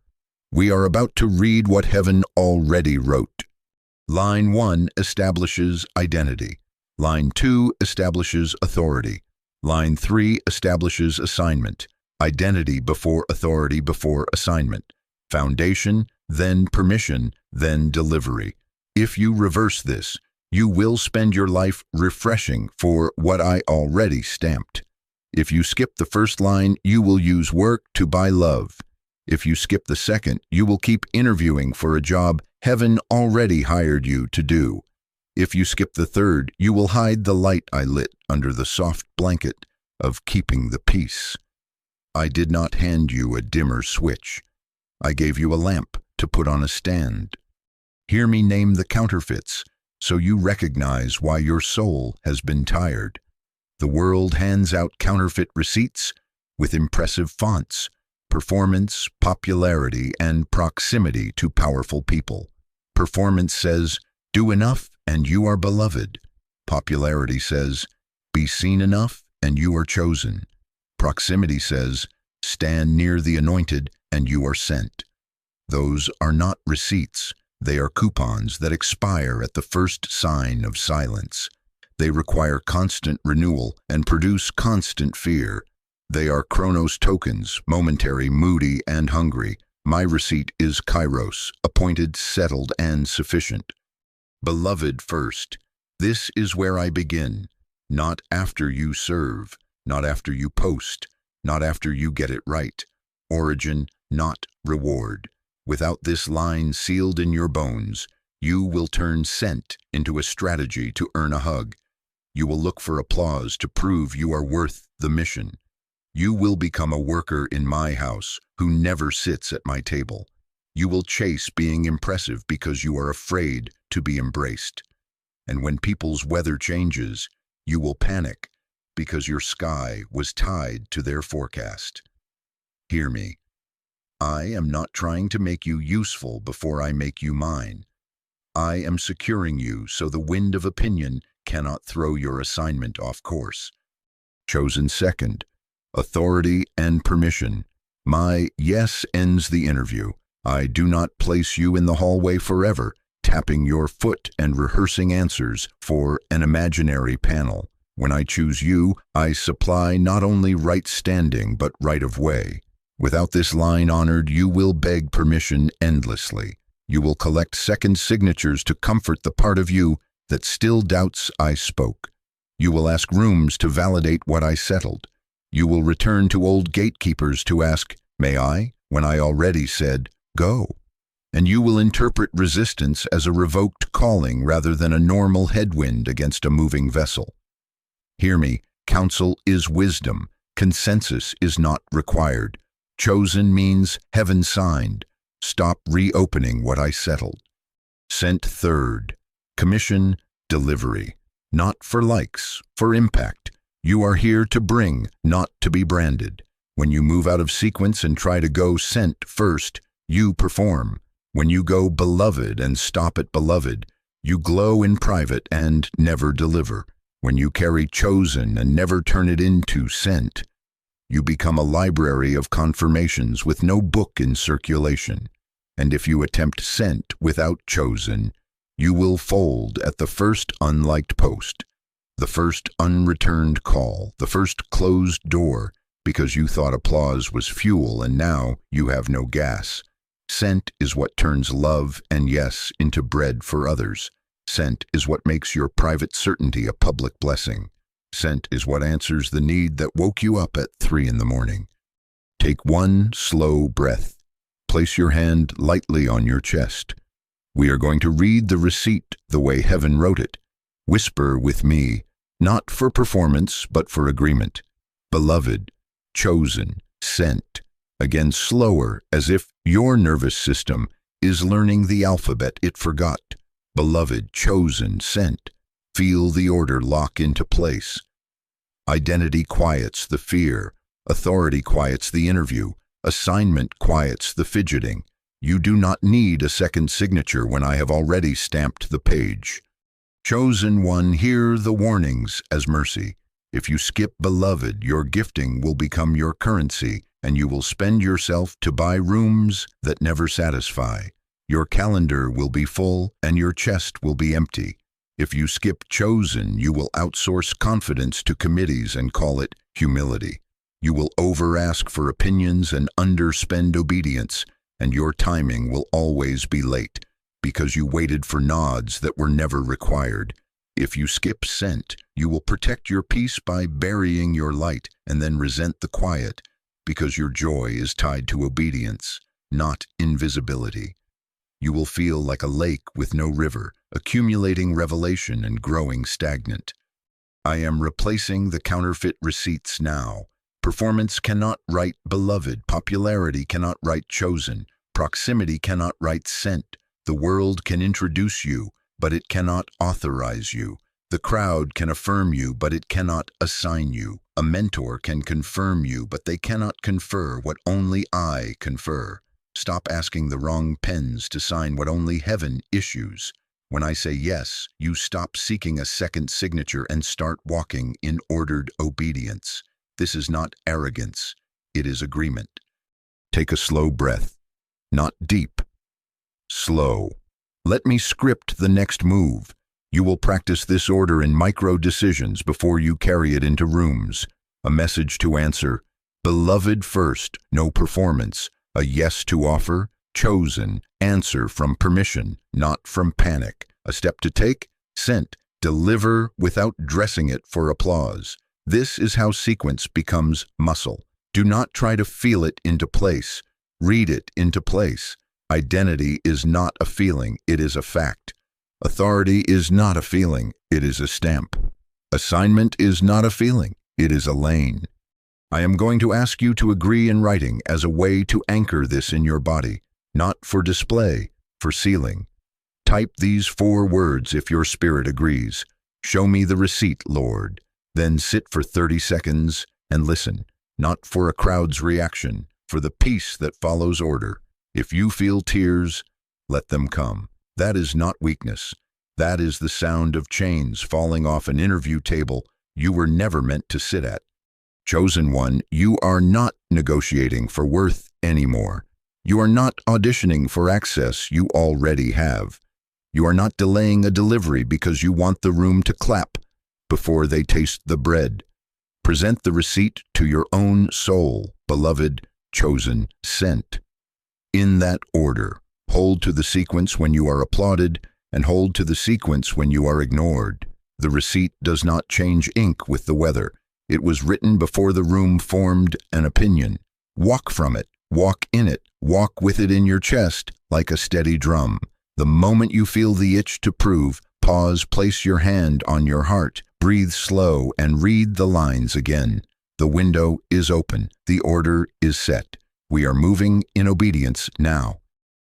We are about to read what heaven already wrote. Line 1 establishes identity. Line 2 establishes authority. Line 3 establishes assignment. Identity before authority before assignment. Foundation, then permission, then delivery. If you reverse this, you will spend your life refreshing for what I already stamped. If you skip the first line, you will use work to buy love. If you skip the second, you will keep interviewing for a job heaven already hired you to do. If you skip the third, you will hide the light I lit under the soft blanket of keeping the peace. I did not hand you a dimmer switch. I gave you a lamp to put on a stand. Hear me name the counterfeits, so you recognize why your soul has been tired. The world hands out counterfeit receipts with impressive fonts, performance, popularity, and proximity to powerful people. Performance says, do enough and you are beloved. Popularity says, be seen enough and you are chosen. Proximity says, stand near the anointed and you are sent. Those are not receipts. They are coupons that expire at the first sign of silence. They require constant renewal and produce constant fear. They are Chronos tokens, momentary, moody, and hungry. My receipt is Kairos, appointed, settled, and sufficient. Beloved first, this is where I begin. Not after you serve, not after you post, not after you get it right. Origin, not reward. Without this line sealed in your bones, you will turn scent into a strategy to earn a hug. You will look for applause to prove you are worth the mission. You will become a worker in my house who never sits at my table. You will chase being impressive because you are afraid to be embraced. And when people's weather changes, you will panic because your sky was tied to their forecast. Hear me. I am not trying to make you useful before I make you mine. I am securing you so the wind of opinion cannot throw your assignment off course. Chosen second, authority and permission. My yes ends the interview. I do not place you in the hallway forever, tapping your foot and rehearsing answers for an imaginary panel. When I choose you, I supply not only right standing but right of way. Without this line honored, you will beg permission endlessly. You will collect second signatures to comfort the part of you that still doubts I spoke. You will ask rooms to validate what I settled. You will return to old gatekeepers to ask, may I, when I already said, go. And you will interpret resistance as a revoked calling rather than a normal headwind against a moving vessel. Hear me, counsel is wisdom. Consensus is not required. Chosen means heaven signed. Stop reopening what I settled. Sent third. Commission, delivery. Not for likes, for impact. You are here to bring, not to be branded. When you move out of sequence and try to go sent first, you perform. When you go beloved and stop at beloved, you glow in private and never deliver. When you carry chosen and never turn it into sent, you become a library of confirmations with no book in circulation. And if you attempt sent without chosen, you will fold at the first unliked post, the first unreturned call, the first closed door, because you thought applause was fuel and now you have no gas. Sent is what turns love and yes into bread for others. Sent is what makes your private certainty a public blessing. Sent is what answers the need that woke you up at 3 a.m. Take one slow breath. Place your hand lightly on your chest. We are going to read the receipt the way heaven wrote it. Whisper with me, not for performance, but for agreement. Beloved, chosen, sent. Again slower, as if your nervous system is learning the alphabet it forgot. beloved, chosen, sent. Feel the order lock into place. Identity quiets the fear. Authority quiets the interview. Assignment quiets the fidgeting. You do not need a second signature when I have already stamped the page. Chosen one, hear the warnings as mercy. If you skip beloved, your gifting will become your currency, and you will spend yourself to buy rooms that never satisfy. Your calendar will be full, and your chest will be empty. If you skip chosen, you will outsource confidence to committees and call it humility. You will over-ask for opinions and underspend obedience, and your timing will always be late, because you waited for nods that were never required. If you skip sent, you will protect your peace by burying your light and then resent the quiet, because your joy is tied to obedience, not invisibility. You will feel like a lake with no river, accumulating revelation and growing stagnant. I am replacing the counterfeit receipts now. Performance cannot write beloved, popularity cannot write chosen, proximity cannot write sent. The world can introduce you, but it cannot authorize you. The crowd can affirm you, but it cannot assign you. A mentor can confirm you, but they cannot confer what only I confer. Stop asking the wrong pens to sign what only heaven issues. When I say yes, you stop seeking a second signature and start walking in ordered obedience. This is not arrogance, it is agreement. Take a slow breath, not deep, slow. Let me script the next move. You will practice this order in micro decisions before you carry it into rooms. A message to answer, beloved first, no performance. A yes to offer, chosen, answer from permission, not from panic. A step to take, sent, deliver without dressing it for applause. This is how sequence becomes muscle. Do not try to feel it into place. Read it into place. Identity is not a feeling, it is a fact. Authority is not a feeling, it is a stamp. Assignment is not a feeling, it is a lane. I am going to ask you to agree in writing as a way to anchor this in your body, not for display, for sealing. Type these 4 words if your spirit agrees. Show me the receipt, Lord. Then sit for 30 seconds and listen, not for a crowd's reaction, for the peace that follows order. If you feel tears, let them come. That is not weakness. That is the sound of chains falling off an interview table you were never meant to sit at. Chosen one, you are not negotiating for worth anymore. You are not auditioning for access you already have. You are not delaying a delivery because you want the room to clap before they taste the bread. Present the receipt to your own soul, beloved, chosen, sent. In that order, hold to the sequence when you are applauded, and hold to the sequence when you are ignored. The receipt does not change ink with the weather. It was written before the room formed an opinion. Walk from it, walk in it, walk with it in your chest like a steady drum. The moment you feel the itch to prove, pause, place your hand on your heart, breathe slow, and read the lines again. The window is open, the order is set. We are moving in obedience now.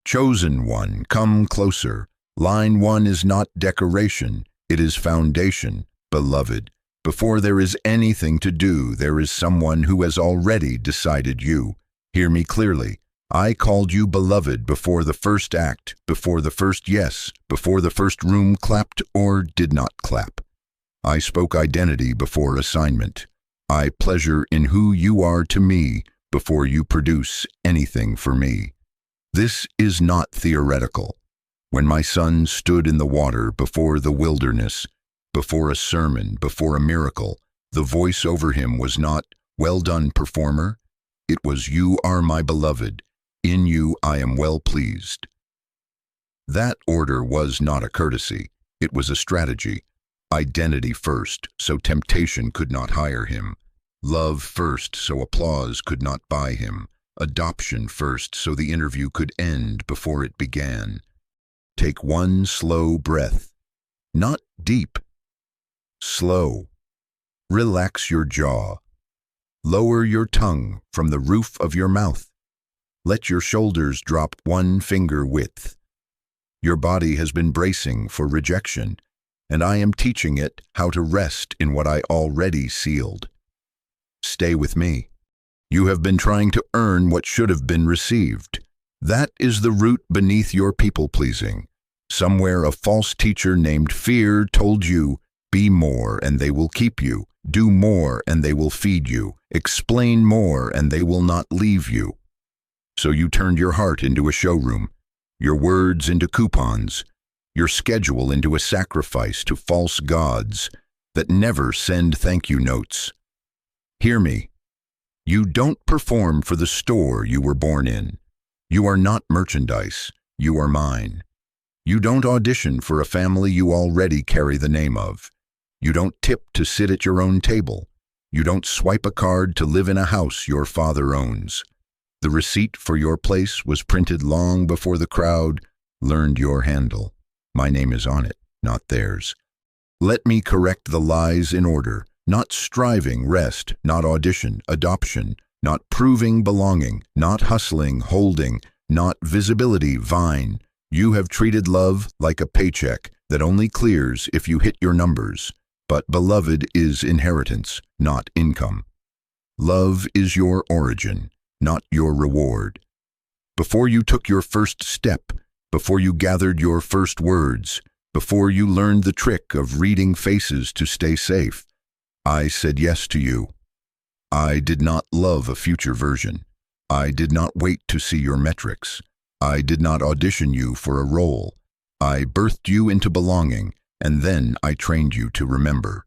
Chosen one, come closer. Line 1 is not decoration, it is foundation, beloved. Before there is anything to do, there is someone who has already decided you. Hear me clearly. I called you beloved before the first act, before the first yes, before the first room clapped or did not clap. I spoke identity before assignment. I pleasure in who you are to me before you produce anything for me. This is not theoretical. When my son stood in the water before the wilderness, before a sermon, before a miracle, the voice over him was not, "Well done, performer." It was, "You are my beloved. In you I am well pleased." That order was not a courtesy. It was a strategy. Identity first, so temptation could not hire him. Love first, so applause could not buy him. Adoption first, so the interview could end before it began. Take one slow breath. Not deep. Slow. Relax your jaw. Lower your tongue from the roof of your mouth. Let your shoulders drop 1 finger width. Your body has been bracing for rejection, and I am teaching it how to rest in what I already sealed. Stay with me. You have been trying to earn what should have been received. That is the root beneath your people-pleasing. Somewhere a false teacher named Fear told you, be more and they will keep you, do more and they will feed you, explain more and they will not leave you. So you turned your heart into a showroom, your words into coupons, your schedule into a sacrifice to false gods that never send thank you notes. Hear me. You don't perform for the store you were born in. You are not merchandise. You are mine. You don't audition for a family you already carry the name of. You don't tip to sit at your own table. You don't swipe a card to live in a house your father owns. The receipt for your place was printed long before the crowd learned your handle. My name is on it, not theirs. Let me correct the lies in order, not striving, rest, not audition, adoption, not proving belonging, not hustling, holding, not visibility, vine. You have treated love like a paycheck that only clears if you hit your numbers. But beloved is inheritance, not income. Love is your origin, not your reward. Before you took your first step, before you gathered your first words, before you learned the trick of reading faces to stay safe, I said yes to you. I did not love a future version. I did not wait to see your metrics. I did not audition you for a role. I birthed you into belonging, and then I trained you to remember.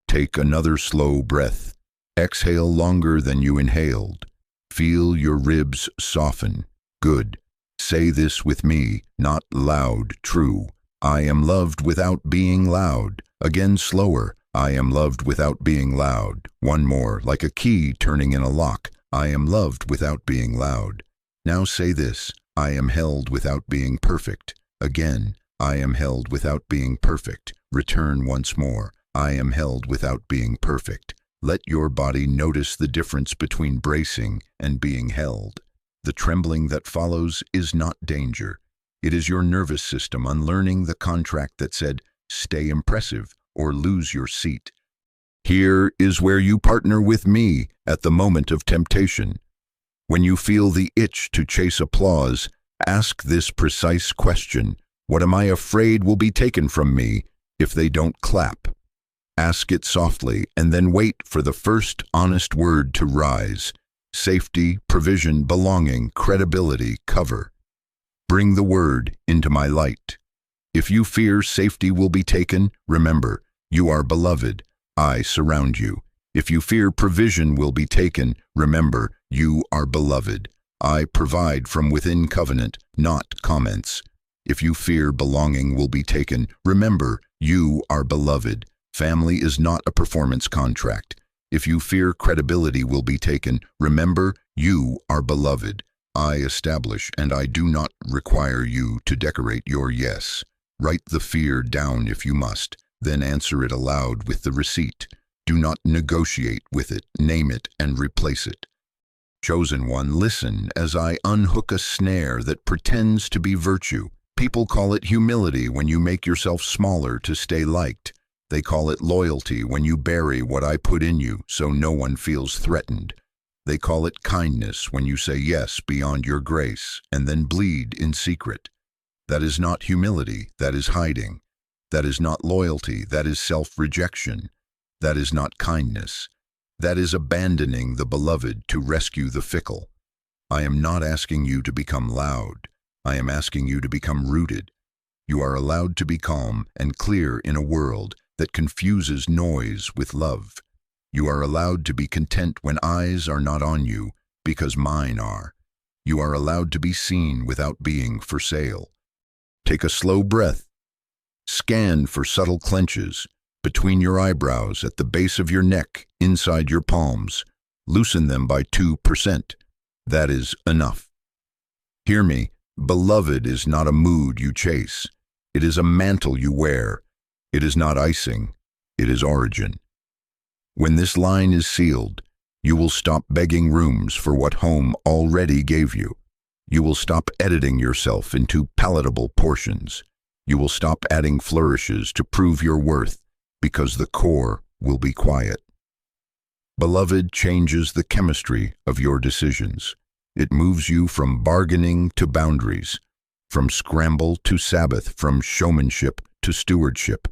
Take another slow breath. Exhale longer than you inhaled. Feel your ribs soften. Good. Say this with me, not loud, true. I am loved without being loud. Again slower. I am loved without being loud. One more, like a key turning in a lock. I am loved without being loud. Now say this. I am held without being perfect. Again. I am held without being perfect. Return once more. I am held without being perfect. Let your body notice the difference between bracing and being held. The trembling that follows is not danger. It is your nervous system unlearning the contract that said, stay impressive or lose your seat. Here is where you partner with me at the moment of temptation. When you feel the itch to chase applause, ask this precise question. What am I afraid will be taken from me if they don't clap? Ask it softly and then wait for the first honest word to rise. Safety, provision, belonging, credibility, cover. Bring the word into my light. If you fear safety will be taken, remember, you are beloved. I surround you. If you fear provision will be taken, remember, you are beloved. I provide from within covenant, not comments. If you fear belonging will be taken, remember, you are beloved. Family is not a performance contract. If you fear credibility will be taken, remember, you are beloved. I establish and I do not require you to decorate your yes. Write the fear down if you must, then answer it aloud with the receipt. Do not negotiate with it, name it and replace it. Chosen one, listen as I unhook a snare that pretends to be virtue. People call it humility when you make yourself smaller to stay liked. They call it loyalty when you bury what I put in you so no one feels threatened. They call it kindness when you say yes beyond your grace and then bleed in secret. That is not humility, that is hiding. That is not loyalty, that is self-rejection. That is not kindness. That is abandoning the beloved to rescue the fickle. I am not asking you to become loud. I am asking you to become rooted. You are allowed to be calm and clear in a world that confuses noise with love. You are allowed to be content when eyes are not on you, because mine are. You are allowed to be seen without being for sale. Take a slow breath. Scan for subtle clenches between your eyebrows, at the base of your neck, inside your palms. Loosen them by 2%. That is enough. Hear me. Beloved is not a mood you chase. It is a mantle you wear. It is not icing. It is origin. When this line is sealed, you will stop begging rooms for what home already gave you. You will stop editing yourself into palatable portions. You will stop adding flourishes to prove your worth, because the core will be quiet. Beloved changes the chemistry of your decisions. It moves you from bargaining to boundaries, from scramble to Sabbath, from showmanship to stewardship.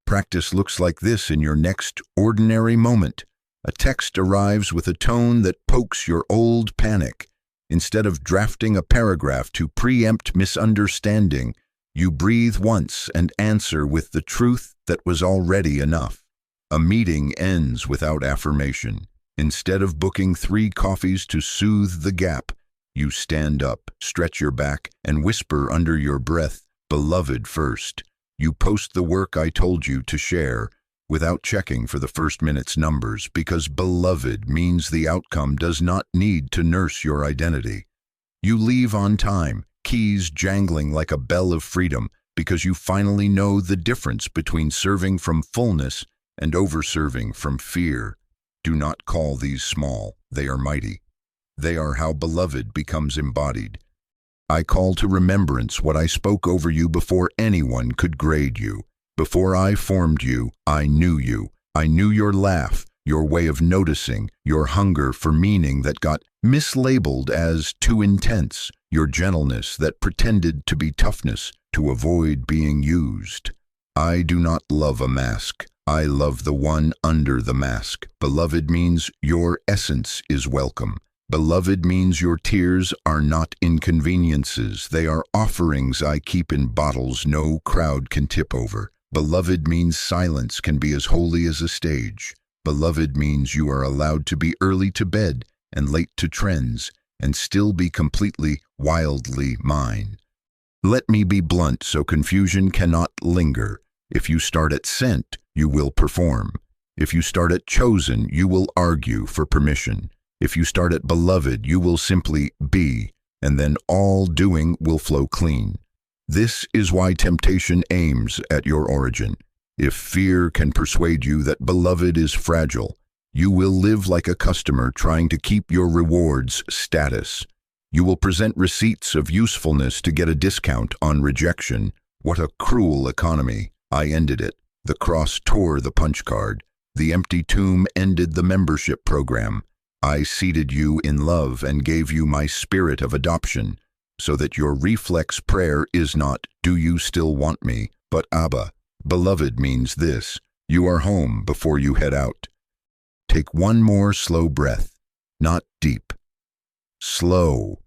Practice looks like this in your next ordinary moment. A text arrives with a tone that pokes your old panic. Instead of drafting a paragraph to preempt misunderstanding, you breathe once and answer with the truth that was already enough. A meeting ends without affirmation. Instead of booking 3 coffees to soothe the gap, you stand up, stretch your back, and whisper under your breath, "Beloved first." You post the work I told you to share without checking for the first minute's numbers, because beloved means the outcome does not need to nurse your identity. You leave on time, keys jangling like a bell of freedom, because you finally know the difference between serving from fullness and overserving from fear. Do not call these small, they are mighty. They are how beloved becomes embodied. I call to remembrance what I spoke over you before anyone could grade you. Before I formed you, I knew you. I knew your laugh, your way of noticing, your hunger for meaning that got mislabeled as too intense, your gentleness that pretended to be toughness to avoid being used. I do not love a mask. I love the one under the mask. Beloved means your essence is welcome. Beloved means your tears are not inconveniences. They are offerings I keep in bottles no crowd can tip over. Beloved means silence can be as holy as a stage. Beloved means you are allowed to be early to bed and late to trends and still be completely, wildly mine. Let me be blunt so confusion cannot linger. If you start at sent, you will perform. If you start at chosen, you will argue for permission. If you start at beloved, you will simply be, and then all doing will flow clean. This is why temptation aims at your origin. If fear can persuade you that beloved is fragile, you will live like a customer trying to keep your rewards status. You will present receipts of usefulness to get a discount on rejection. What a cruel economy. I ended it. The cross tore the punch card. The empty tomb ended the membership program. I seated you in love and gave you my spirit of adoption, so that your reflex prayer is not, "Do you still want me?" but "Abba." Beloved means this: you are home before you head out. Take one more slow breath, not deep. Slow.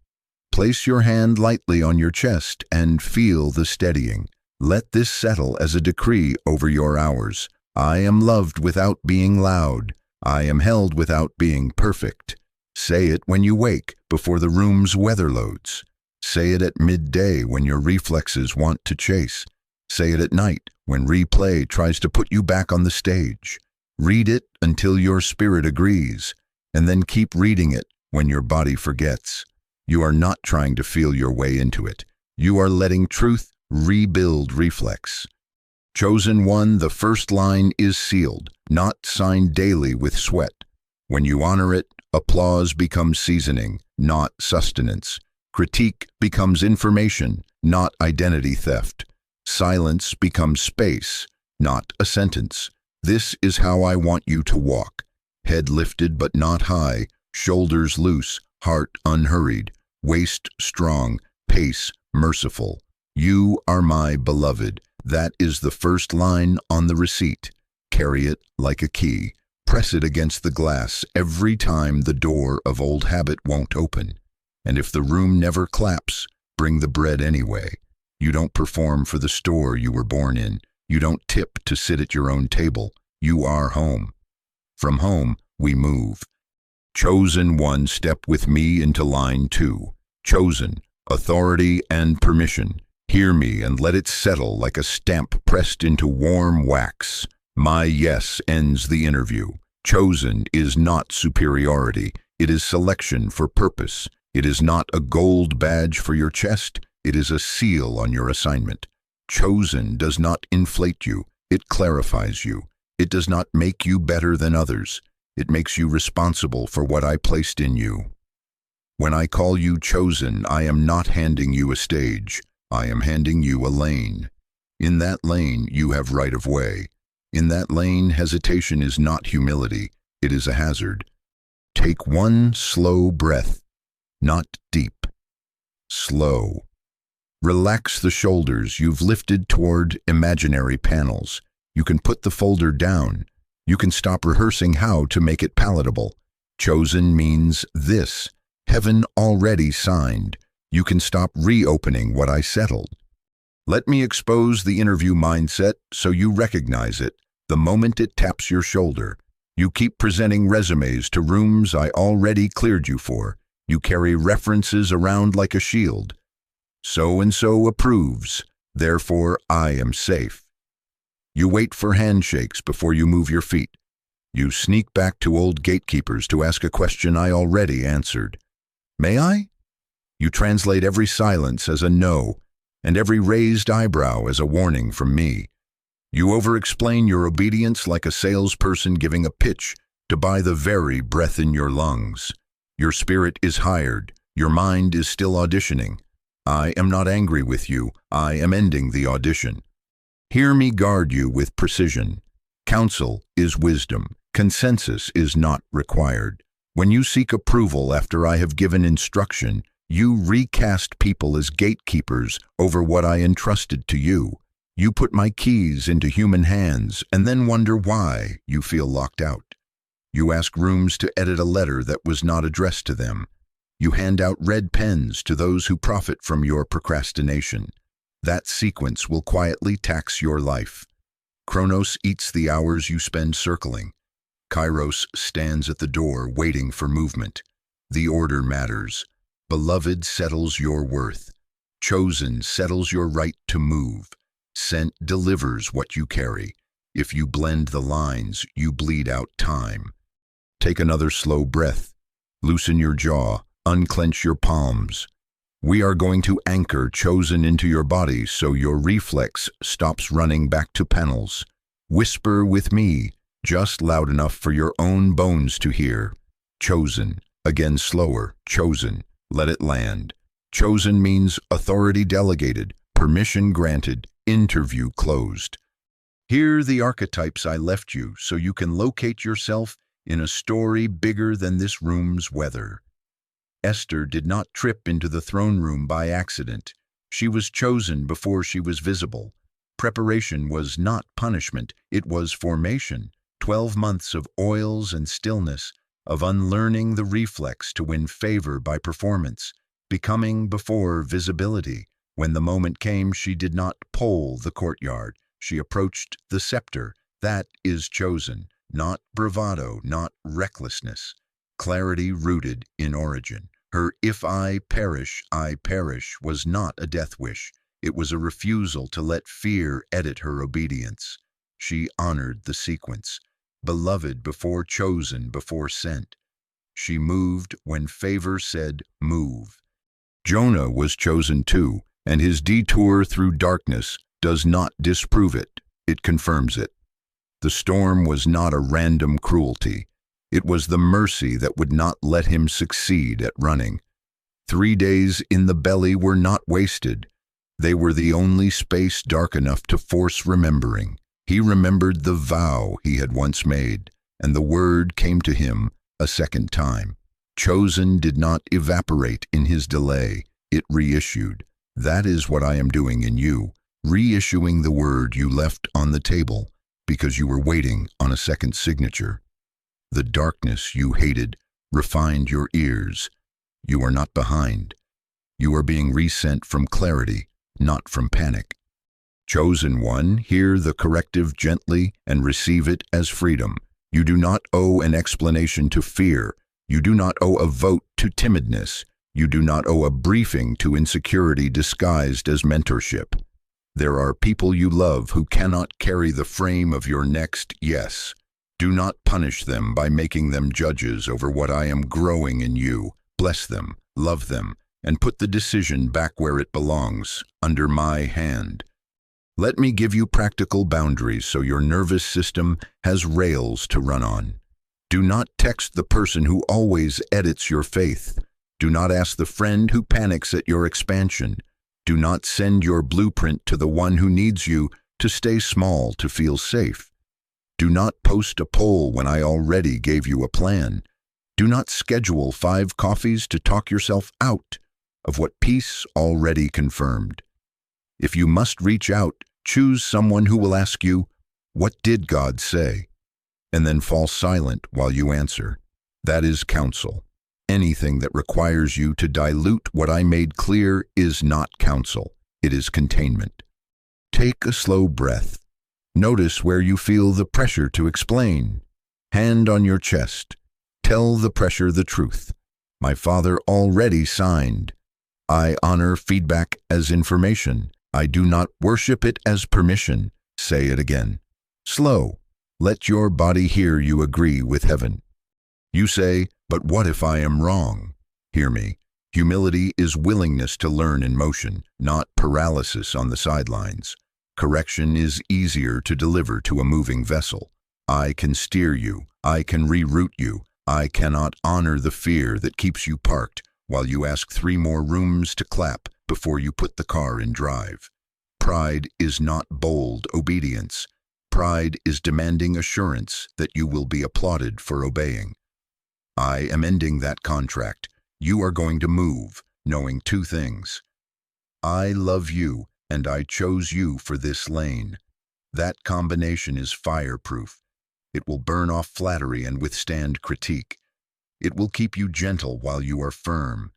Place your hand lightly on your chest and feel the steadying. Let this settle as a decree over your hours. I am loved without being loud. I am held without being perfect. Say it when you wake, before the room's weather loads. Say it at midday when your reflexes want to chase. Say it at night when replay tries to put you back on the stage. Read it until your spirit agrees, and then keep reading it when your body forgets. You are not trying to feel your way into it. You are letting truth rebuild reflex. Chosen one, the first line is sealed, not signed daily with sweat. When you honor it, applause becomes seasoning, not sustenance. Critique becomes information, not identity theft. Silence becomes space, not a sentence. This is how I want you to walk. Head lifted but not high, shoulders loose, heart unhurried, waist strong, pace merciful. You are my beloved. That is the first line on the receipt. Carry it like a key. Press it against the glass every time the door of old habit won't open. And if the room never claps, bring the bread anyway. You don't perform for the store you were born in. You don't tip to sit at your own table. You are home. From home, we move. Chosen one, step with me into line 2. Chosen, authority and permission. Hear me and let it settle like a stamp pressed into warm wax. My yes ends the interview. Chosen is not superiority. It is selection for purpose. It is not a gold badge for your chest. It is a seal on your assignment. Chosen does not inflate you. It clarifies you. It does not make you better than others. It makes you responsible for what I placed in you. When I call you chosen, I am not handing you a stage. I am handing you a lane. In that lane, you have right of way. In that lane, hesitation is not humility. It is a hazard. Take one slow breath, not deep. Slow. Relax the shoulders you've lifted toward imaginary panels. You can put the folder down. You can stop rehearsing how to make it palatable. Chosen means this. Heaven already signed. You can stop reopening what I settled. Let me expose the interview mindset so you recognize it the moment it taps your shoulder. You keep presenting resumes to rooms I already cleared you for. You carry references around like a shield. So-and-so approves, therefore I am safe. You wait for handshakes before you move your feet. You sneak back to old gatekeepers to ask a question I already answered. May I? You translate every silence as a no, and every raised eyebrow as a warning from me. You over-explain your obedience like a salesperson giving a pitch to buy the very breath in your lungs. Your spirit is hired. Your mind is still auditioning. I am not angry with you. I am ending the audition. Hear me guard you with precision. Counsel is wisdom. Consensus is not required. When you seek approval after I have given instruction, you recast people as gatekeepers over what I entrusted to you. You put my keys into human hands and then wonder why you feel locked out. You ask rooms to edit a letter that was not addressed to them. You hand out red pens to those who profit from your procrastination. That sequence will quietly tax your life. Chronos eats the hours you spend circling. Kairos stands at the door waiting for movement. The order matters. Beloved settles your worth. Chosen settles your right to move. Sent delivers what you carry. If you blend the lines, you bleed out time. Take another slow breath. Loosen your jaw. Unclench your palms. We are going to anchor chosen into your body so your reflex stops running back to panels. Whisper with me, just loud enough for your own bones to hear. Chosen. Again slower. Chosen. Let it land. Chosen means authority delegated, permission granted, interview closed. Hear the archetypes I left you so you can locate yourself in a story bigger than this room's weather. Esther did not trip into the throne room by accident. She was chosen before she was visible. Preparation was not punishment, it was formation. 12 months of oils and stillness, of unlearning the reflex to win favor by performance, becoming before visibility. When the moment came, she did not pole the courtyard. She approached the scepter. That is chosen, not bravado, not recklessness. Clarity rooted in origin. Her "if I perish, I perish" was not a death wish. It was a refusal to let fear edit her obedience. She honored the sequence. Beloved before chosen, before sent. She moved when favor said move. Jonah was chosen too, and his detour through darkness does not disprove it, it confirms it. The storm was not a random cruelty. It was the mercy that would not let him succeed at running. 3 days in the belly were not wasted. They were the only space dark enough to force remembering. He remembered the vow he had once made, and the word came to him a second time. Chosen did not evaporate in his delay. It reissued. That is what I am doing in you, reissuing the word you left on the table because you were waiting on a second signature. The darkness you hated refined your ears. You are not behind. You are being resent from clarity, not from panic. Chosen one, hear the corrective gently and receive it as freedom. You do not owe an explanation to fear. You do not owe a vote to timidness. You do not owe a briefing to insecurity disguised as mentorship. There are people you love who cannot carry the frame of your next yes. Do not punish them by making them judges over what I am growing in you. Bless them, love them, and put the decision back where it belongs, under my hand. Let me give you practical boundaries so your nervous system has rails to run on. Do not text the person who always edits your faith. Do not ask the friend who panics at your expansion. Do not send your blueprint to the one who needs you to stay small to feel safe. Do not post a poll when I already gave you a plan. Do not schedule 5 coffees to talk yourself out of what peace already confirmed. If you must reach out, choose someone who will ask you, "What did God say?" and then fall silent while you answer. That is counsel. Anything that requires you to dilute what I made clear is not counsel. It is containment. Take a slow breath. Notice where you feel the pressure to explain. Hand on your chest. Tell the pressure the truth. My Father already signed. I honor feedback as information. I do not worship it as permission. Say it again. Slow. Let your body hear you agree with heaven. You say, "But what if I am wrong?" Hear me. Humility is willingness to learn in motion, not paralysis on the sidelines. Correction is easier to deliver to a moving vessel. I can steer you. I can reroute you. I cannot honor the fear that keeps you parked while you ask 3 more rooms to clap before you put the car in drive. Pride is not bold obedience. Pride is demanding assurance that you will be applauded for obeying. I am ending that contract. You are going to move, knowing 2 things. I love you, and I chose you for this lane. That combination is fireproof. It will burn off flattery and withstand critique. It will keep you gentle while you are firm.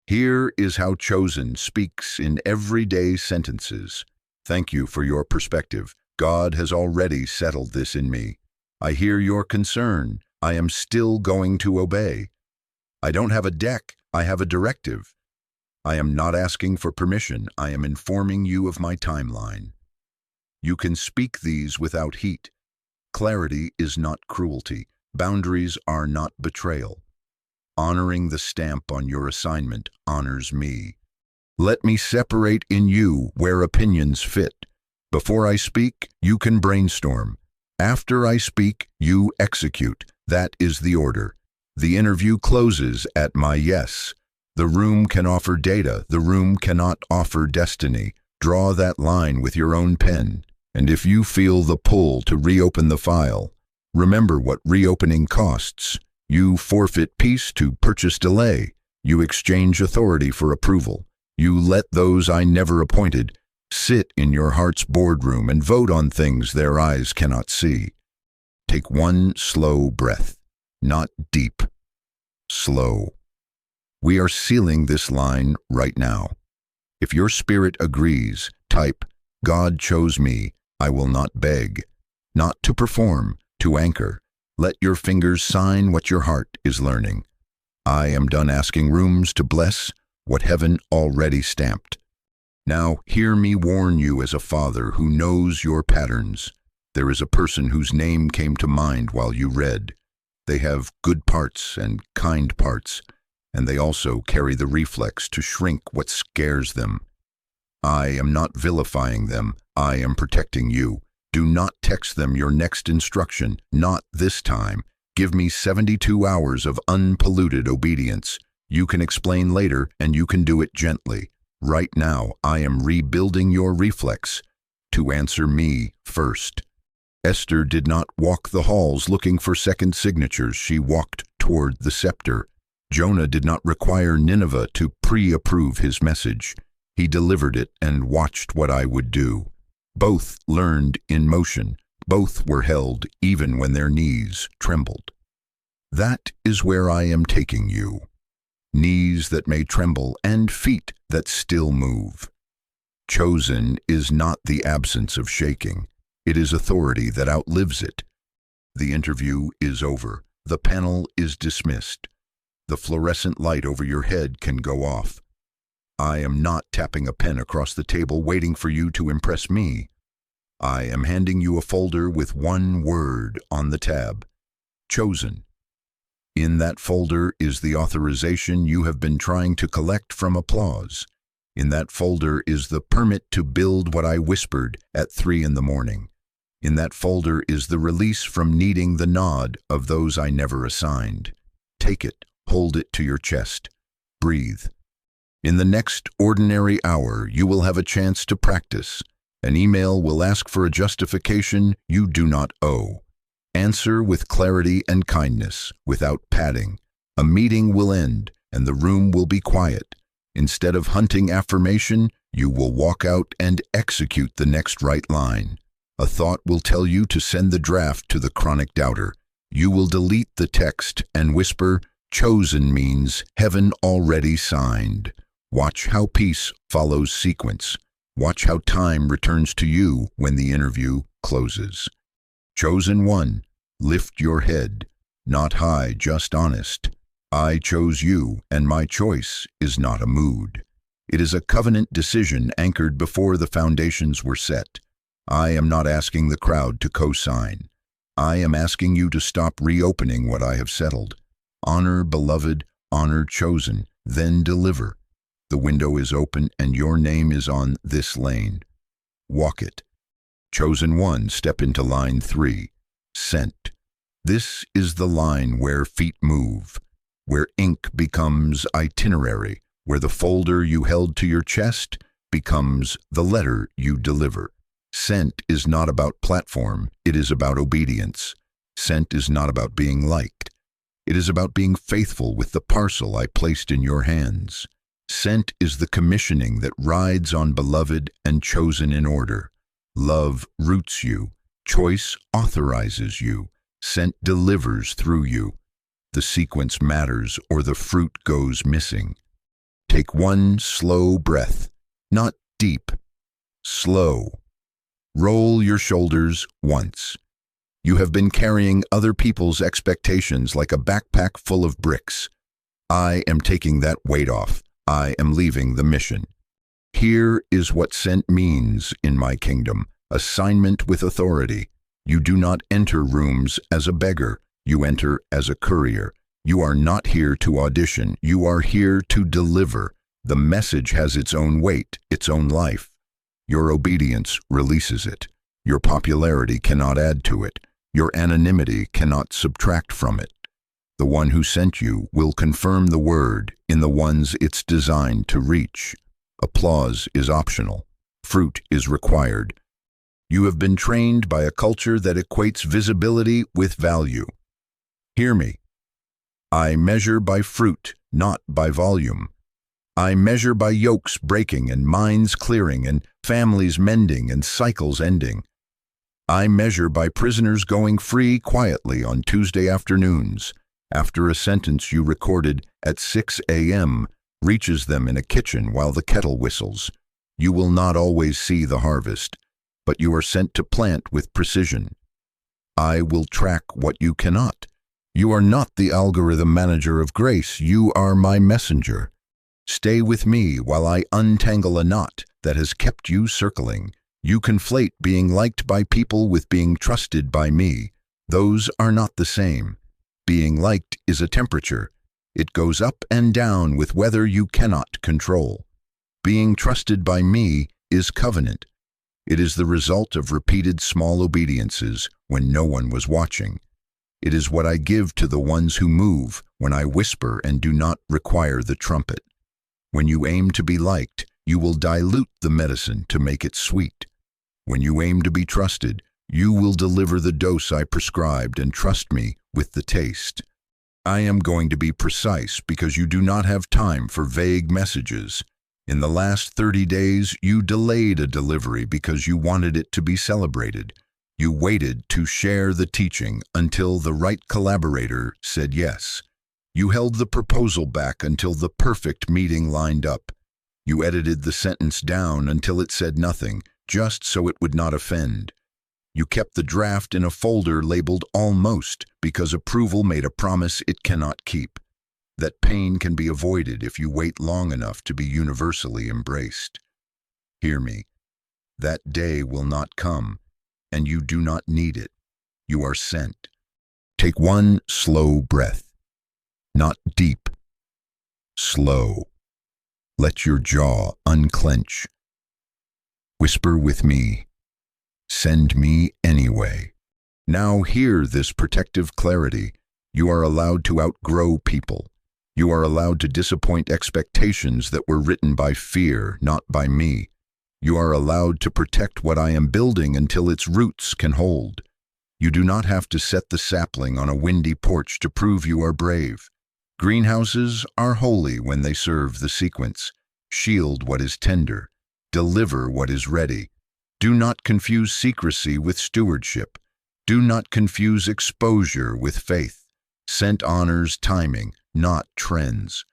Here is how Chosen speaks in everyday sentences. Thank you for your perspective. God has already settled this in me. I hear your concern. I am still going to obey. I don't have a deck. I have a directive. I am not asking for permission. I am informing you of my timeline. You can speak these without heat. Clarity is not cruelty. Boundaries are not betrayal. Honoring the stamp on your assignment honors me. Let me separate in you where opinions fit. Before I speak, you can brainstorm. After I speak, you execute. That is the order. The interview closes at my yes. The room can offer data. The room cannot offer destiny. Draw that line with your own pen. And if you feel the pull to reopen the file, remember what reopening costs. You forfeit peace to purchase delay. You exchange authority for approval. You let those I never appointed sit in your heart's boardroom and vote on things their eyes cannot see. Take one slow breath, not deep, slow. We are sealing this line right now. If your spirit agrees, type, "God chose me. I will not beg." Not to perform, to anchor. Let your fingers sign what your heart is learning. I am done asking rooms to bless what heaven already stamped. Now hear me warn you as a father who knows your patterns. There is a person whose name came to mind while you read. They have good parts and kind parts, and they also carry the reflex to shrink what scares them. I am not vilifying them. I am protecting you. Do not text them your next instruction. Not this time. Give me 72 hours of unpolluted obedience. You can explain later, and you can do it gently. Right now, I am rebuilding your reflex to answer me first. Esther did not walk the halls looking for second signatures. She walked toward the scepter. Jonah did not require Nineveh to pre-approve his message. He delivered it and watched what I would do. Both learned in motion. Both were held even when their knees trembled. That is where I am taking you. Knees that may tremble and feet that still move. Chosen is not the absence of shaking. It is authority that outlives it. The interview is over. The panel is dismissed. The fluorescent light over your head can go off. I am not tapping a pen across the table waiting for you to impress me. I am handing you a folder with one word on the tab. Chosen. In that folder is the authorization you have been trying to collect from applause. In that folder is the permit to build what I whispered at 3 a.m. In that folder is the release from needing the nod of those I never assigned. Take it, hold it to your chest. breathe. In the next ordinary hour, you will have a chance to practice. An email will ask for a justification you do not owe. Answer with clarity and kindness, without padding. A meeting will end, and the room will be quiet. Instead of hunting affirmation, you will walk out and execute the next right line. A thought will tell you to send the draft to the chronic doubter. You will delete the text and whisper, "Chosen means heaven already signed." Watch how peace follows sequence. Watch how time returns to you when the interview closes. Chosen one, lift your head. Not high, just honest. I chose you, and my choice is not a mood. It is a covenant decision anchored before the foundations were set. I am not asking the crowd to co-sign. I am asking you to stop reopening what I have settled. Honor, beloved, honor, chosen, then deliver. The window is open and your name is on this lane. Walk it. Chosen one, step into line 3. Sent. This is the line where feet move, where ink becomes itinerary, where the folder you held to your chest becomes the letter you deliver. Sent is not about platform, it is about obedience. Sent is not about being liked. It is about being faithful with the parcel I placed in your hands. Sent is the commissioning that rides on beloved and chosen in order. Love roots you. Choice authorizes you. Sent delivers through you. The sequence matters or the fruit goes missing. Take one slow breath, not deep, slow. Roll your shoulders once. You have been carrying other people's expectations like a backpack full of bricks. I am taking that weight off. I am leaving the mission. Here is what sent means in my kingdom. Assignment with authority. You do not enter rooms as a beggar. You enter as a courier. You are not here to audition. You are here to deliver. The message has its own weight, its own life. Your obedience releases it. Your popularity cannot add to it. Your anonymity cannot subtract from it. The one who sent you will confirm the word in the ones it's designed to reach. Applause is optional. Fruit is required. You have been trained by a culture that equates visibility with value. Hear me. I measure by fruit, not by volume. I measure by yokes breaking and minds clearing and families mending and cycles ending. I measure by prisoners going free quietly on Tuesday afternoons, after a sentence you recorded at 6 a.m. reaches them in a kitchen while the kettle whistles. You will not always see the harvest, but you are sent to plant with precision. I will track what you cannot. You are not the algorithm manager of grace. You are my messenger. Stay with me while I untangle a knot that has kept you circling. You conflate being liked by people with being trusted by me. Those are not the same. Being liked is a temperature. It goes up and down with weather you cannot control. Being trusted by me is covenant. It is the result of repeated small obediences when no one was watching. It is what I give to the ones who move when I whisper and do not require the trumpet. When you aim to be liked, you will dilute the medicine to make it sweet. When you aim to be trusted, you will deliver the dose I prescribed and trust me with the taste. I am going to be precise because you do not have time for vague messages. In the last 30 days, you delayed a delivery because you wanted it to be celebrated. You waited to share the teaching until the right collaborator said yes. You held the proposal back until the perfect meeting lined up. You edited the sentence down until it said nothing, just so it would not offend. You kept the draft in a folder labeled almost because approval made a promise it cannot keep. That pain can be avoided if you wait long enough to be universally embraced. Hear me. That day will not come, and you do not need it. You are sent. Take one slow breath. Not deep. Slow. Let your jaw unclench. Whisper with me. Send me anyway. Now hear this protective clarity. You are allowed to outgrow people. You are allowed to disappoint expectations that were written by fear, not by me. You are allowed to protect what I am building until its roots can hold. You do not have to set the sapling on a windy porch to prove you are brave. Greenhouses are holy when they serve the sequence. Shield what is tender. Deliver what is ready. Do not confuse secrecy with stewardship. Do not confuse exposure with faith. Scent honors timing, not trends.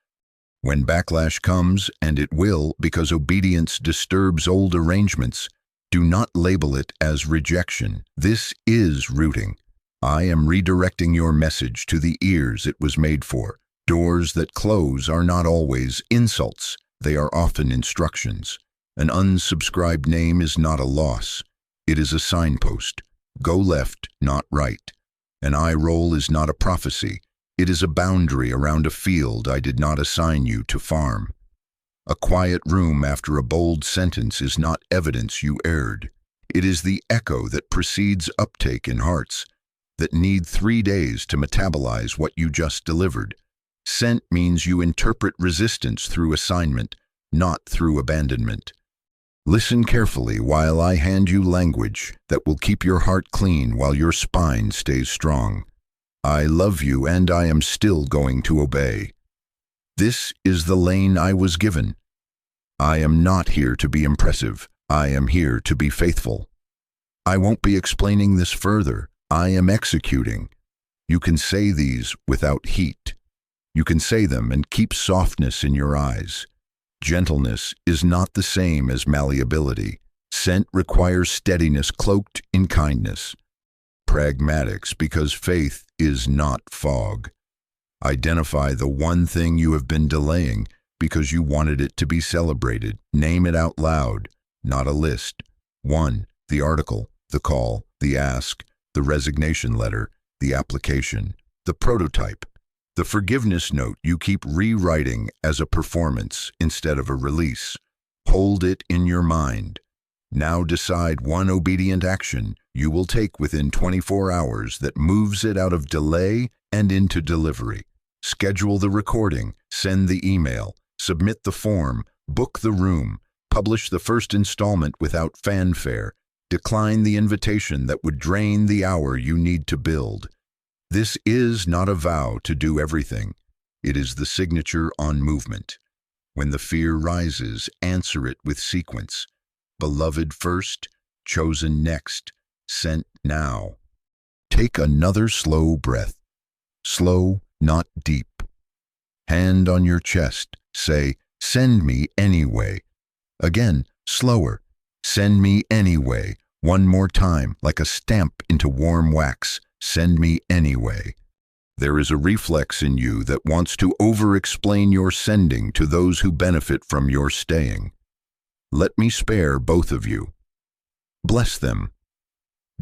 When backlash comes, and it will because obedience disturbs old arrangements, do not label it as rejection. This is rooting. I am redirecting your message to the ears it was made for. Doors that close are not always insults. They are often instructions. An unsubscribed name is not a loss. It is a signpost. Go left, not right. An eye roll is not a prophecy. It is a boundary around a field I did not assign you to farm. A quiet room after a bold sentence is not evidence you erred. It is the echo that precedes uptake in hearts that need 3 days to metabolize what you just delivered. Scent means you interpret resistance through assignment, not through abandonment. Listen carefully while I hand you language that will keep your heart clean while your spine stays strong. I love you and I am still going to obey. This is the lane I was given. I am not here to be impressive. I am here to be faithful. I won't be explaining this further. I am executing. You can say these without heat. You can say them and keep softness in your eyes. Gentleness is not the same as malleability. Scent requires steadiness cloaked in kindness. Pragmatics, because faith is not fog. Identify the one thing you have been delaying because you wanted it to be celebrated. Name it out loud, not a list. 1. The article, the call, the ask, the resignation letter, the application, the prototype. The forgiveness note you keep rewriting as a performance instead of a release. Hold it in your mind. Now decide one obedient action you will take within 24 hours that moves it out of delay and into delivery. Schedule the recording, send the email, submit the form, book the room, publish the first installment without fanfare, decline the invitation that would drain the hour you need to build. This is not a vow to do everything. It is the signature on movement. When the fear rises, answer it with sequence. Beloved first, chosen next, sent now. Take another slow breath. Slow, not deep. Hand on your chest. Say, send me anyway. Again, slower. Send me anyway. One more time, like a stamp into warm wax. Send me anyway. There is a reflex in you that wants to over-explain your sending to those who benefit from your staying. Let me spare both of you. Bless them.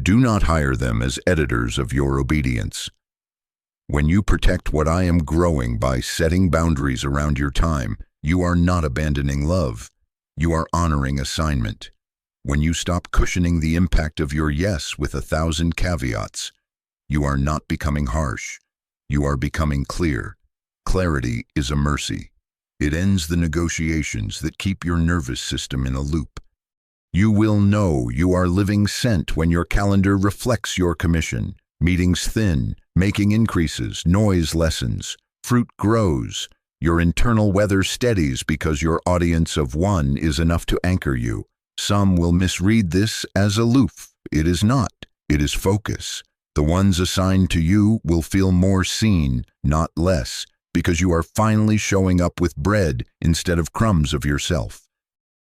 Do not hire them as editors of your obedience. When you protect what I am growing by setting boundaries around your time, you are not abandoning love. You are honoring assignment. When you stop cushioning the impact of your yes with 1,000 caveats, you are not becoming harsh. You are becoming clear. Clarity is a mercy. It ends the negotiations that keep your nervous system in a loop. You will know you are living scent when your calendar reflects your commission. Meetings thin, making increases, noise lessens, fruit grows. Your internal weather steadies because your audience of one is enough to anchor you. Some will misread this as aloof. It is not. It is focus. The ones assigned to you will feel more seen, not less, because you are finally showing up with bread instead of crumbs of yourself.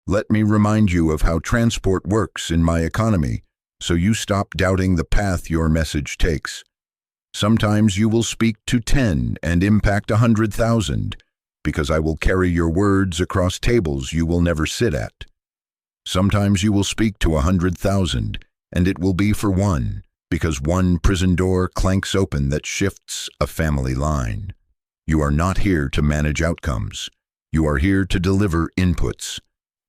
Let me remind you of how transport works in my economy, so you stop doubting the path your message takes. Sometimes you will speak to 10 and impact 100,000, because I will carry your words across tables you will never sit at. Sometimes you will speak to 100,000, and it will be for one, because one prison door clanks open that shifts a family line. You are not here to manage outcomes. You are here to deliver inputs.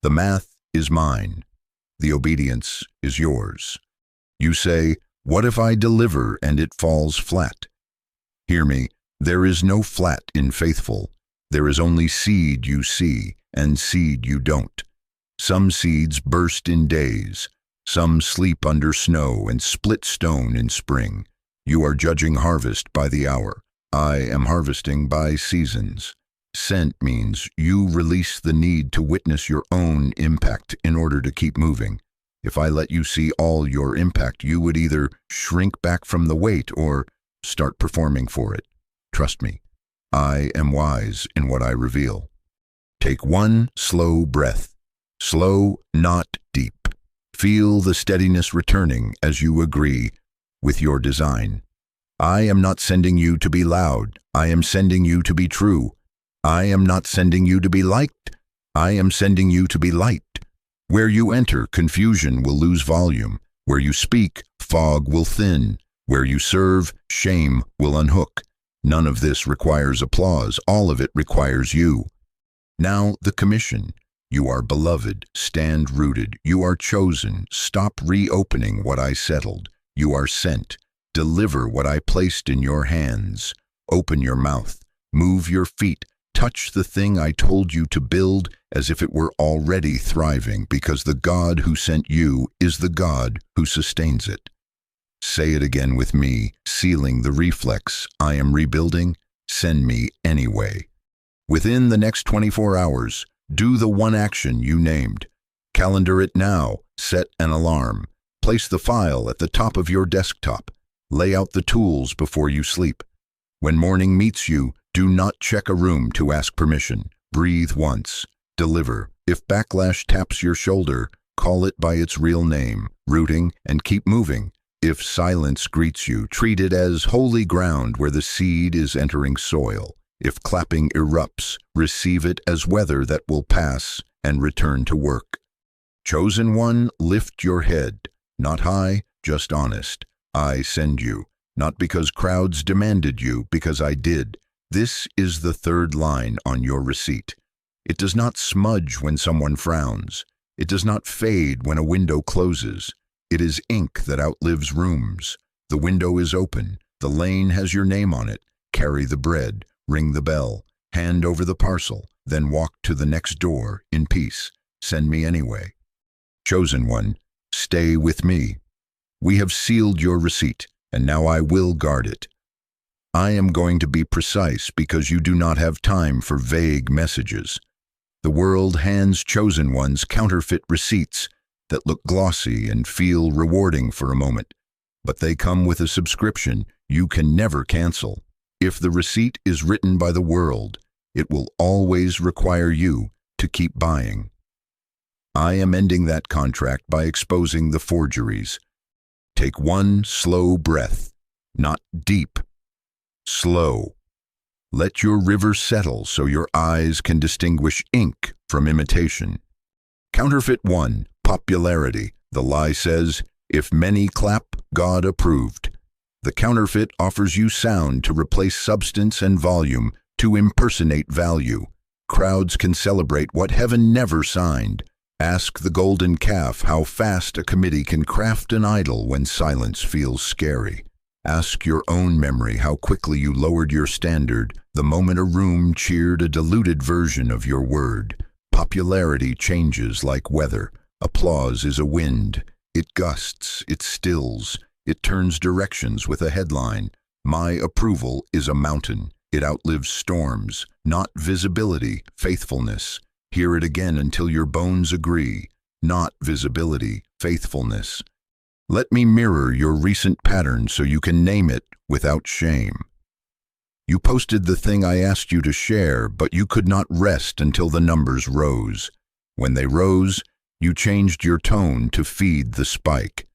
The math is mine. The obedience is yours. You say, what if I deliver and it falls flat? Hear me, there is no flat in faithful. There is only seed you see and seed you don't. Some seeds burst in days. Some sleep under snow and split stone in spring. You are judging harvest by the hour. I am harvesting by seasons. Sent means you release the need to witness your own impact in order to keep moving. If I let you see all your impact, you would either shrink back from the weight or start performing for it. Trust me, I am wise in what I reveal. Take one slow breath. Slow, not deep. Feel the steadiness returning as you agree with your design. I am not sending you to be loud. I am sending you to be true. I am not sending you to be liked. I am sending you to be light. Where you enter, confusion will lose volume. Where you speak, fog will thin. Where you serve, shame will unhook. None of this requires applause. All of it requires you. Now the commission. You are beloved. Stand rooted. You are chosen. Stop reopening what I settled. You are sent. Deliver what I placed in your hands. Open your mouth. Move your feet. Touch the thing I told you to build as if it were already thriving, because the God who sent you is the God who sustains it. Say it again with me, sealing the reflex. I am rebuilding. Send me anyway. Within the next 24 hours, do the one action you named. Calendar it now. Set an alarm. Place the file at the top of your desktop. Lay out the tools before you sleep. When morning meets you, do not check a room to ask permission. Breathe once. Deliver. If backlash taps your shoulder, call it by its real name, rooting, and keep moving. If silence greets you, treat it as holy ground where the seed is entering soil. If clapping erupts, receive it as weather that will pass and return to work. Chosen one, lift your head. Not high, just honest. I send you. Not because crowds demanded you, because I did. This is the third line on your receipt. It does not smudge when someone frowns. It does not fade when a window closes. It is ink that outlives rooms. The window is open. The lane has your name on it. Carry the bread. Ring the bell. Hand over the parcel. Then walk to the next door in peace. Send me anyway. Chosen one, stay with me. We have sealed your receipt, and now I will guard it. I am going to be precise because you do not have time for vague messages. The world hands chosen ones counterfeit receipts that look glossy and feel rewarding for a moment, but they come with a subscription you can never cancel. If the receipt is written by the world, it will always require you to keep buying. I am ending that contract by exposing the forgeries. Take one slow breath, not deep. Slow. Let your river settle so your eyes can distinguish ink from imitation. Counterfeit one, popularity. The lie says, if many clap, God approved. The counterfeit offers you sound to replace substance and volume, to impersonate value. Crowds can celebrate what heaven never signed. Ask the golden calf how fast a committee can craft an idol when silence feels scary. Ask your own memory how quickly you lowered your standard the moment a room cheered a diluted version of your word. Popularity changes like weather. Applause is a wind. It gusts, it stills, it turns directions with a headline. My approval is a mountain. It outlives storms, not visibility, faithfulness. Hear it again until your bones agree. Not visibility, faithfulness. Let me mirror your recent pattern so you can name it without shame. You posted the thing I asked you to share, but you could not rest until the numbers rose. When they rose, you changed your tone to feed the spike.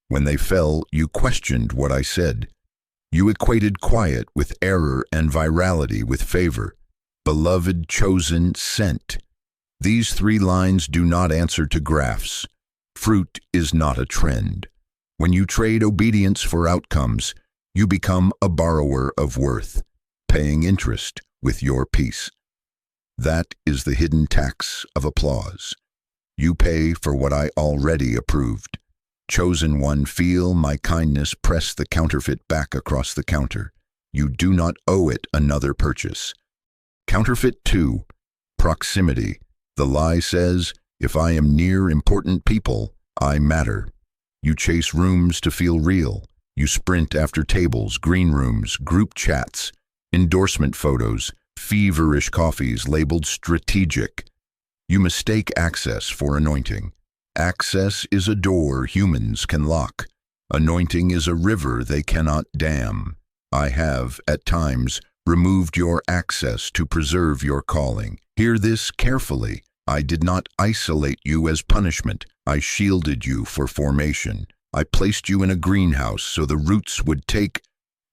When they fell, you questioned what I said. You equated quiet with error and virality with favor. Beloved, chosen, sent. These 3 lines do not answer to graphs. Fruit is not a trend. When you trade obedience for outcomes, you become a borrower of worth, paying interest with your peace. That is the hidden tax of applause. You pay for what I already approved. Chosen one, feel my kindness press the counterfeit back across the counter. You do not owe it another purchase. Counterfeit 2. Proximity. The lie says, if I am near important people, I matter. You chase rooms to feel real. You sprint after tables, green rooms, group chats, endorsement photos, feverish coffees labeled strategic. You mistake access for anointing. Access is a door humans can lock. Anointing is a river they cannot dam. I have, at times, removed your access to preserve your calling. Hear this carefully. I did not isolate you as punishment. I shielded you for formation. I placed you in a greenhouse so the roots would take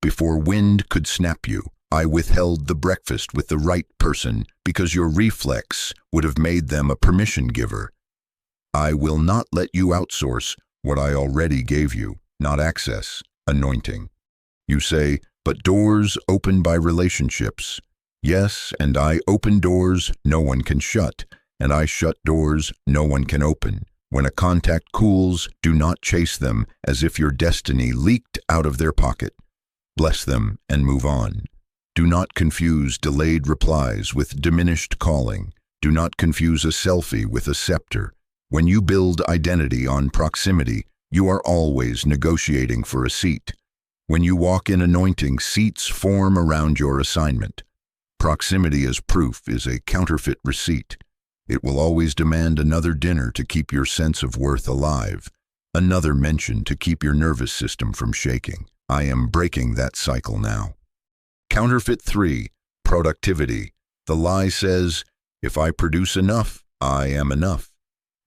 before wind could snap you. I withheld the breakfast with the right person because your reflex would have made them a permission giver. I will not let you outsource what I already gave you, not access, anointing. You say, but doors open by relationships. Yes, and I open doors no one can shut, and I shut doors no one can open. When a contact cools, do not chase them as if your destiny leaked out of their pocket. Bless them and move on. Do not confuse delayed replies with diminished calling. Do not confuse a selfie with a scepter. When you build identity on proximity, you are always negotiating for a seat. When you walk in anointing, seats form around your assignment. Proximity as proof is a counterfeit receipt. It will always demand another dinner to keep your sense of worth alive, another mention to keep your nervous system from shaking. I am breaking that cycle now. Counterfeit 3. Productivity. The lie says, if I produce enough, I am enough.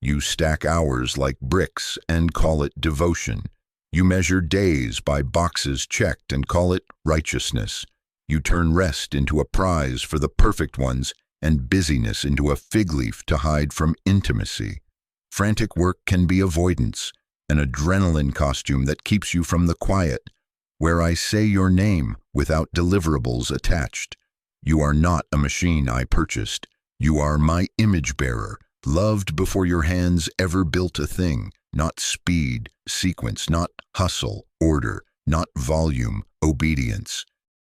You stack hours like bricks and call it devotion. You measure days by boxes checked and call it righteousness. You turn rest into a prize for the perfect ones and busyness into a fig leaf to hide from intimacy. Frantic work can be avoidance, an adrenaline costume that keeps you from the quiet, where I say your name without deliverables attached. You are not a machine I purchased. You are my image bearer, loved before your hands ever built a thing, not speed, sequence, not hustle, order, not volume, obedience.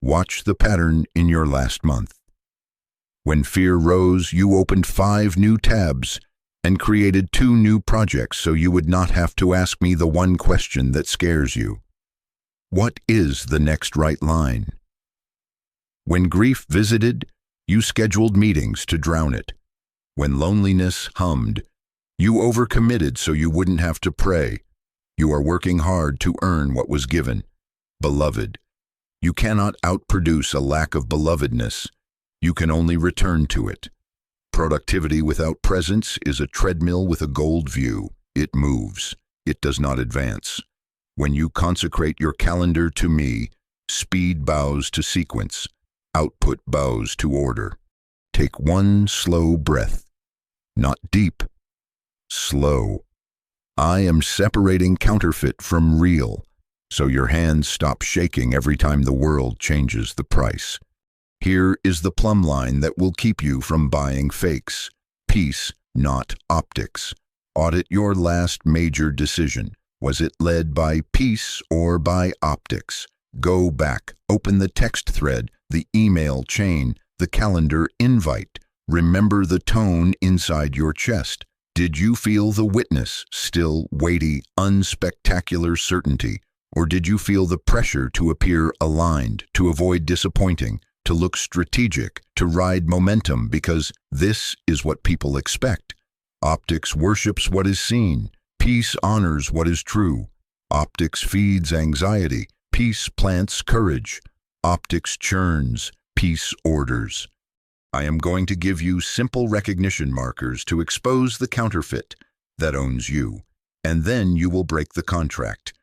Watch the pattern in your last month. When fear rose, you opened 5 new tabs and created 2 new projects so you would not have to ask me the one question that scares you. What is the next right line? When grief visited, you scheduled meetings to drown it. When loneliness hummed, you overcommitted so you wouldn't have to pray. You are working hard to earn what was given. Beloved, you cannot outproduce a lack of belovedness. You can only return to it. Productivity without presence is a treadmill with a gold view. It moves. It does not advance. When you consecrate your calendar to me, speed bows to sequence. Output bows to order. Take one slow breath. Not deep. Slow. I am separating counterfeit from real, so your hands stop shaking every time the world changes the price. Here is the plumb line that will keep you from buying fakes. Peace, not optics. Audit your last major decision. Was it led by peace or by optics? Go back, open the text thread, the email chain, the calendar invite. Remember the tone inside your chest. Did you feel the witness, still, weighty, unspectacular certainty? Or did you feel the pressure to appear aligned, to avoid disappointing, to look strategic, to ride momentum because this is what people expect? Optics worships what is seen. Peace honors what is true. Optics feeds anxiety. Peace plants courage. Optics churns. Peace orders. I am going to give you simple recognition markers to expose the counterfeit that owns you, and then you will break the contract.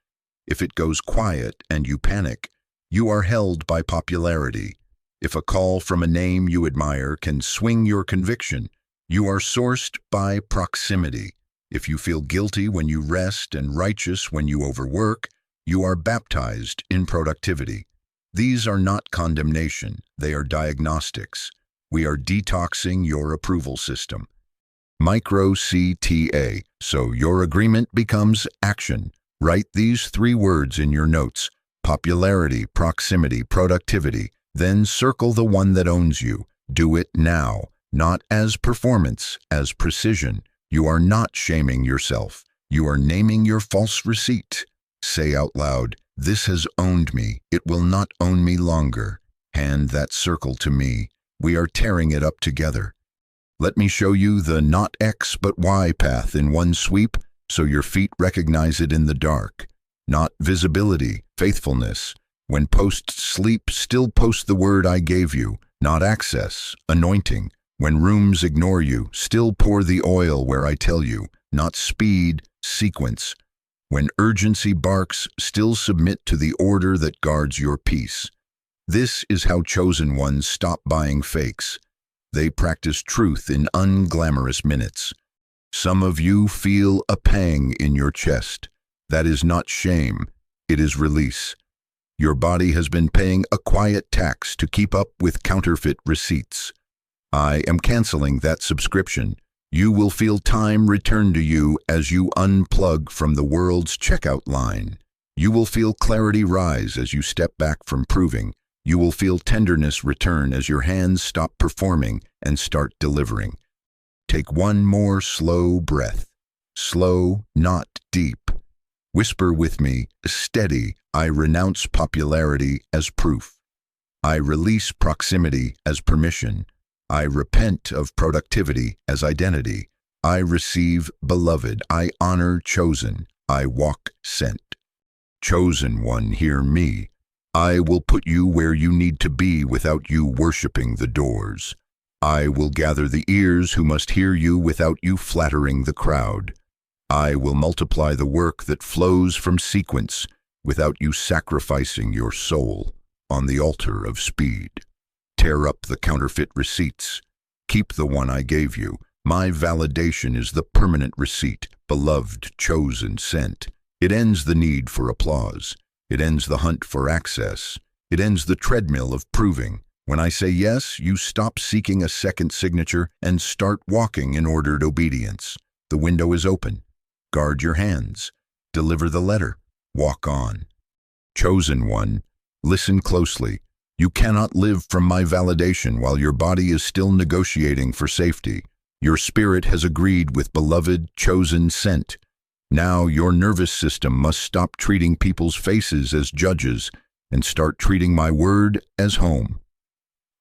If it goes quiet and you panic, you are held by popularity. If a call from a name you admire can swing your conviction, you are sourced by proximity. If you feel guilty when you rest and righteous when you overwork, you are baptized in productivity. These are not condemnation, they are diagnostics. We are detoxing your approval system. Micro CTA, so your agreement becomes action. Write these 3 words in your notes: popularity, proximity, productivity. Then circle the one that owns you. Do it now, not as performance, as precision. You are not shaming yourself. You are naming your false receipt. Say out loud, "This has owned me. It will not own me longer." Hand that circle to me. We are tearing it up together. Let me show you the not X but Y path in one sweep, so your feet recognize it in the dark. Not visibility, faithfulness. When posts sleep, still post the word I gave you. Not access, anointing. When rooms ignore you, still pour the oil where I tell you. Not speed, sequence. When urgency barks, still submit to the order that guards your peace. This is how chosen ones stop buying fakes. They practice truth in unglamorous minutes. Some of you feel a pang in your chest. That is not shame, it is release. Your body has been paying a quiet tax to keep up with counterfeit receipts. I am canceling that subscription. You will feel time return to you as you unplug from the world's checkout line. You will feel clarity rise as you step back from proving. You will feel tenderness return as your hands stop performing and start delivering. Take one more slow breath. Slow, not deep. Whisper with me, steady. I renounce popularity as proof. I release proximity as permission. I repent of productivity as identity. I receive beloved. I honor chosen. I walk sent. Chosen one, hear me. I will put you where you need to be without you worshiping the doors. I will gather the ears who must hear you without you flattering the crowd. I will multiply the work that flows from sequence without you sacrificing your soul on the altar of speed. Tear up the counterfeit receipts. Keep the one I gave you. My validation is the permanent receipt, beloved, chosen, sent. It ends the need for applause. It ends the hunt for access. It ends the treadmill of proving. When I say yes, you stop seeking a second signature and start walking in ordered obedience. The window is open. Guard your hands. Deliver the letter. Walk on. Chosen one, listen closely. You cannot live from my validation while your body is still negotiating for safety. Your spirit has agreed with beloved, chosen, sent. Now your nervous system must stop treating people's faces as judges and start treating my word as home.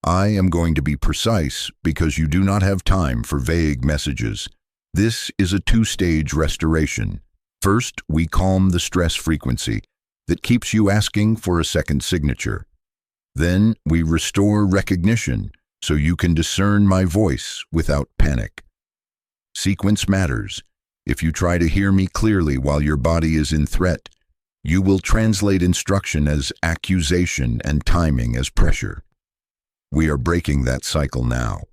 I am going to be precise because you do not have time for vague messages. This is a two-stage restoration. First, we calm the stress frequency that keeps you asking for a second signature. Then we restore recognition so you can discern my voice without panic. Sequence matters. If you try to hear me clearly while your body is in threat, you will translate instruction as accusation and timing as pressure. We are breaking that cycle now.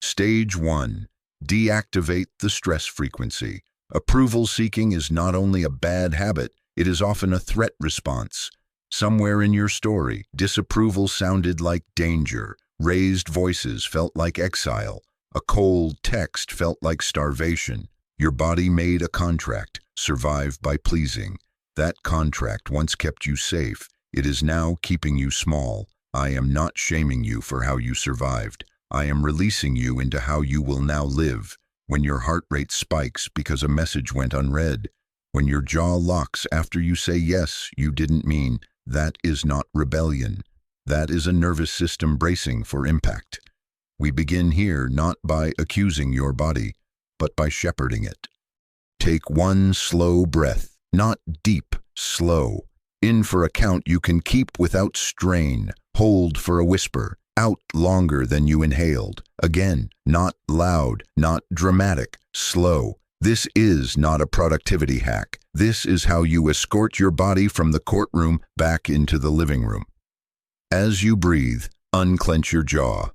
Stage 1. Deactivate the stress frequency. Approval seeking is not only a bad habit, it is often a threat response. Somewhere in your story, disapproval sounded like danger, raised voices felt like exile, a cold text felt like starvation. Your body made a contract, survive by pleasing. That contract once kept you safe. It is now keeping you small. I am not shaming you for how you survived. I am releasing you into how you will now live. When your heart rate spikes because a message went unread, when your jaw locks after you say yes, you didn't mean, that is not rebellion. That is a nervous system bracing for impact. We begin here not by accusing your body, but by shepherding it. Take one slow breath, not deep, slow. In for a count you can keep without strain. Hold for a whisper. Out longer than you inhaled. Again, not loud, not dramatic, slow. This is not a productivity hack. This is how you escort your body from the courtroom back into the living room. As you breathe, unclench your jaw.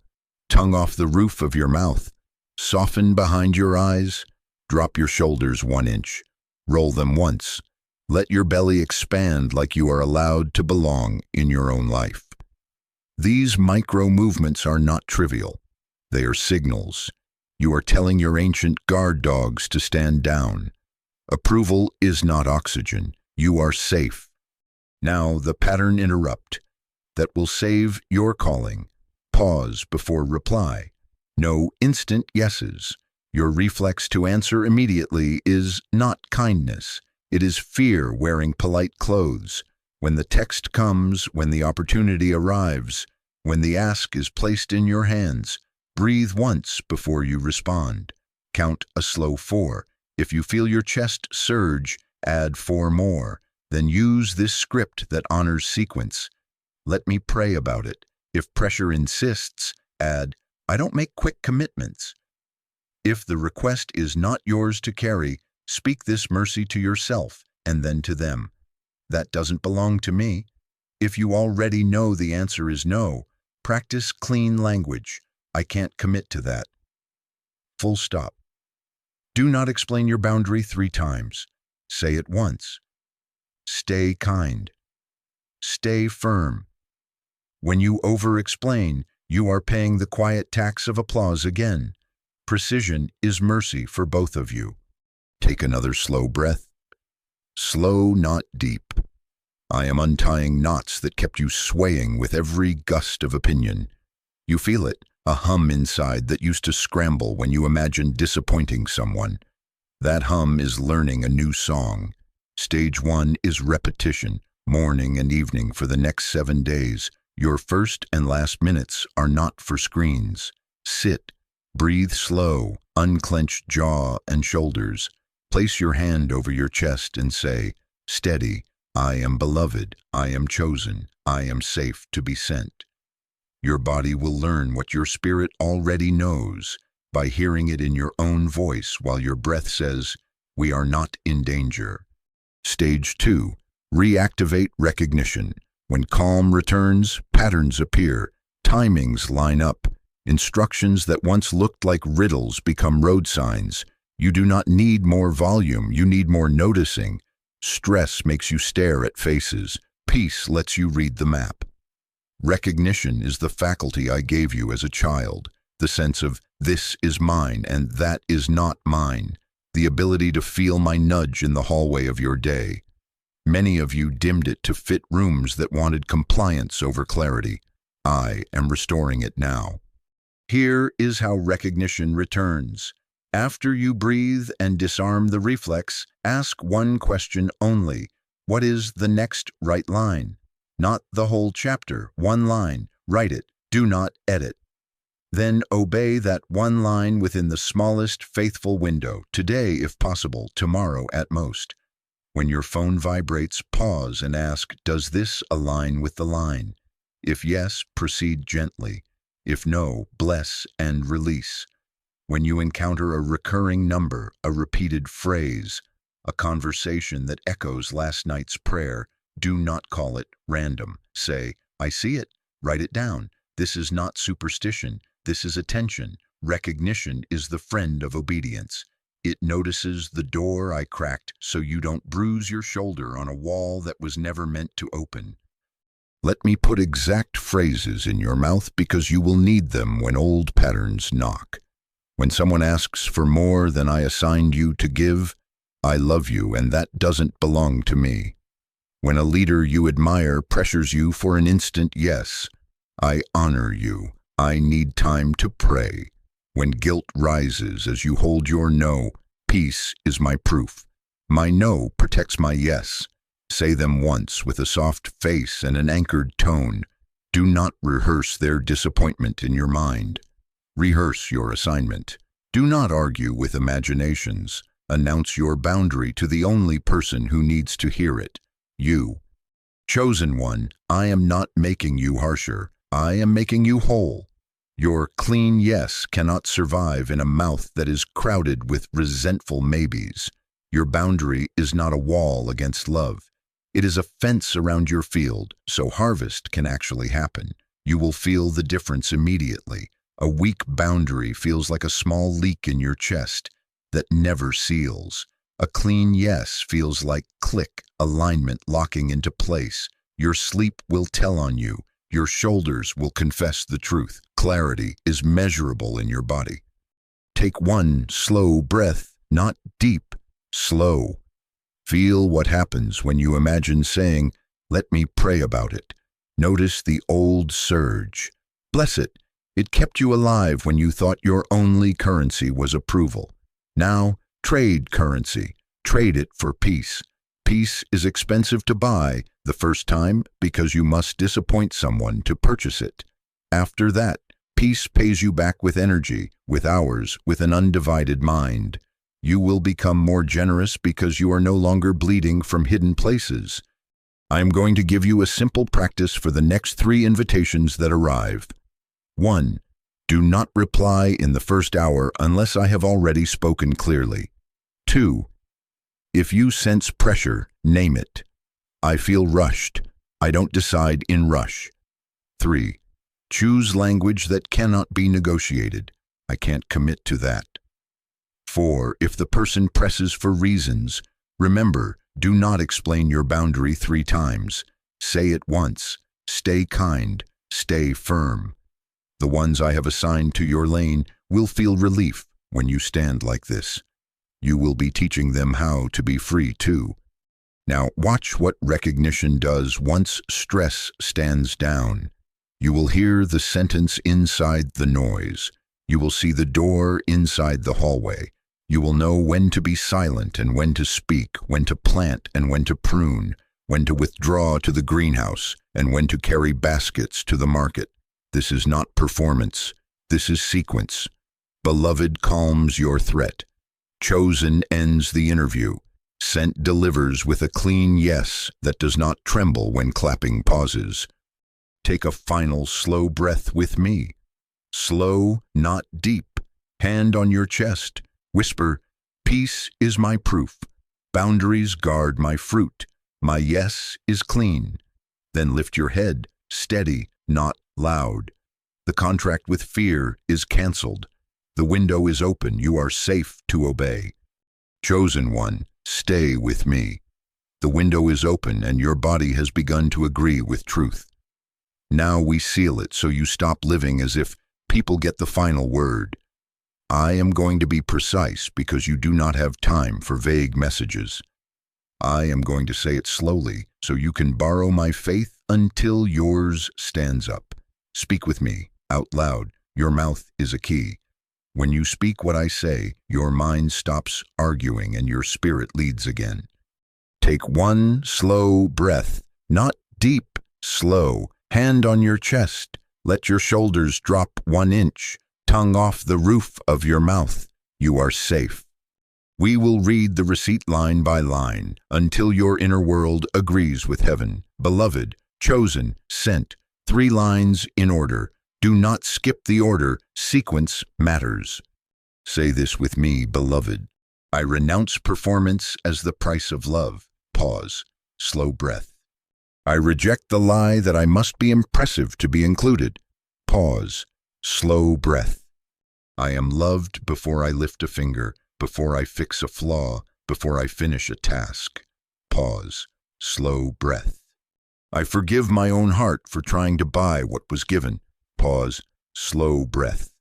Tongue off the roof of your mouth. Soften behind your eyes. Drop your shoulders 1 inch. Roll them once. Let your belly expand like you are allowed to belong in your own life. These micro movements are not trivial. They are signals. You are telling your ancient guard dogs to stand down. Approval is not oxygen. You are safe. Now the pattern interrupt that will save your calling. Pause before reply. No instant yeses. Your reflex to answer immediately is not kindness. It is fear wearing polite clothes. When the text comes, when the opportunity arrives, when the ask is placed in your hands, breathe once before you respond. Count a slow 4. If you feel your chest surge, add 4 more. Then use this script that honors sequence. Let me pray about it. If pressure insists, add, I don't make quick commitments. If the request is not yours to carry, speak this mercy to yourself and then to them. That doesn't belong to me. If you already know the answer is no, practice clean language. I can't commit to that. Full stop. Do not explain your boundary 3 times. Say it once. Stay kind. Stay firm. When you over-explain, you are paying the quiet tax of applause again. Precision is mercy for both of you. Take another slow breath. Slow, not deep. I am untying knots that kept you swaying with every gust of opinion. You feel it, a hum inside that used to scramble when you imagined disappointing someone. That hum is learning a new song. Stage 1 is repetition, morning and evening for the next 7 days. Your first and last minutes are not for screens. Sit, breathe slow, unclench jaw and shoulders. Place your hand over your chest and say, steady, I am beloved, I am chosen, I am safe to be sent. Your body will learn what your spirit already knows by hearing it in your own voice while your breath says, we are not in danger. Stage 2, reactivate recognition. When calm returns, patterns appear, timings line up, instructions that once looked like riddles become road signs. You do not need more volume, you need more noticing. Stress makes you stare at faces. Peace lets you read the map. Recognition is the faculty I gave you as a child, the sense of this is mine and that is not mine, the ability to feel my nudge in the hallway of your day. Many of you dimmed it to fit rooms that wanted compliance over clarity. I am restoring it now. Here is how recognition returns. After you breathe and disarm the reflex, ask one question only. What is the next right line? Not the whole chapter, one line. Write it. Do not edit. Then obey that one line within the smallest faithful window. Today, if possible, tomorrow at most. When your phone vibrates, pause and ask, does this align with the line? If yes, proceed gently. If no, bless and release. When you encounter a recurring number, a repeated phrase, a conversation that echoes last night's prayer, do not call it random. Say, I see it. Write it down. This is not superstition. This is attention. Recognition is the friend of obedience. It notices the door I cracked so you don't bruise your shoulder on a wall that was never meant to open. Let me put exact phrases in your mouth because you will need them when old patterns knock. When someone asks for more than I assigned you to give, I love you and that doesn't belong to me. When a leader you admire pressures you for an instant yes, I honor you. I need time to pray. When guilt rises as you hold your no, peace is my proof. My no protects my yes. Say them once with a soft face and an anchored tone. Do not rehearse their disappointment in your mind. Rehearse your assignment. Do not argue with imaginations. Announce your boundary to the only person who needs to hear it, you. Chosen one, I am not making you harsher. I am making you whole. Your clean yes cannot survive in a mouth that is crowded with resentful maybes. Your boundary is not a wall against love. It is a fence around your field, so harvest can actually happen. You will feel the difference immediately. A weak boundary feels like a small leak in your chest that never seals. A clean yes feels like click, alignment locking into place. Your sleep will tell on you. Your shoulders will confess the truth. Clarity is measurable in your body. Take one slow breath, not deep, slow. Feel what happens when you imagine saying, let me pray about it. Notice the old surge. Bless it. It kept you alive when you thought your only currency was approval. Now, trade currency. Trade it for peace. Peace is expensive to buy the first time because you must disappoint someone to purchase it. After that, peace pays you back with energy, with hours, with an undivided mind. You will become more generous because you are no longer bleeding from hidden places. I am going to give you a simple practice for the next 3 invitations that arrive. 1. Do not reply in the first hour unless I have already spoken clearly. 2. If you sense pressure, name it. I feel rushed. I don't decide in rush. 3. Choose language that cannot be negotiated. I can't commit to that. 4. If the person presses for reasons, remember, do not explain your boundary 3 times. Say it once. Stay kind. Stay firm. The ones I have assigned to your lane will feel relief when you stand like this. You will be teaching them how to be free too. Now watch what recognition does once stress stands down. You will hear the sentence inside the noise. You will see the door inside the hallway. You will know when to be silent and when to speak, when to plant and when to prune, when to withdraw to the greenhouse and when to carry baskets to the market. This is not performance. This is sequence. Beloved calms your threat. Chosen ends the interview. Sent delivers with a clean yes that does not tremble when clapping pauses. Take a final slow breath with me. Slow, not deep. Hand on your chest. Whisper, peace is my proof. Boundaries guard my fruit. My yes is clean. Then lift your head, steady, not loud. The contract with fear is canceled. The window is open. You are safe to obey. Chosen one, stay with me. The window is open and your body has begun to agree with truth. Now we seal it so you stop living as if people get the final word. I am going to be precise because you do not have time for vague messages. I am going to say it slowly so you can borrow my faith until yours stands up. Speak with me, out loud. Your mouth is a key. When you speak what I say, your mind stops arguing and your spirit leads again. Take one slow breath, not deep, slow. Hand on your chest. Let your shoulders drop 1 inch. Tongue off the roof of your mouth. You are safe. We will read the receipt line by line until your inner world agrees with heaven. Beloved, chosen, sent. 3 lines in order. Do not skip the order. Sequence matters. Say this with me, beloved. I renounce performance as the price of love. Pause. Slow breath. I reject the lie that I must be impressive to be included. Pause. Slow breath. I am loved before I lift a finger, before I fix a flaw, before I finish a task. Pause. Slow breath. I forgive my own heart for trying to buy what was given. Pause. Slow breath.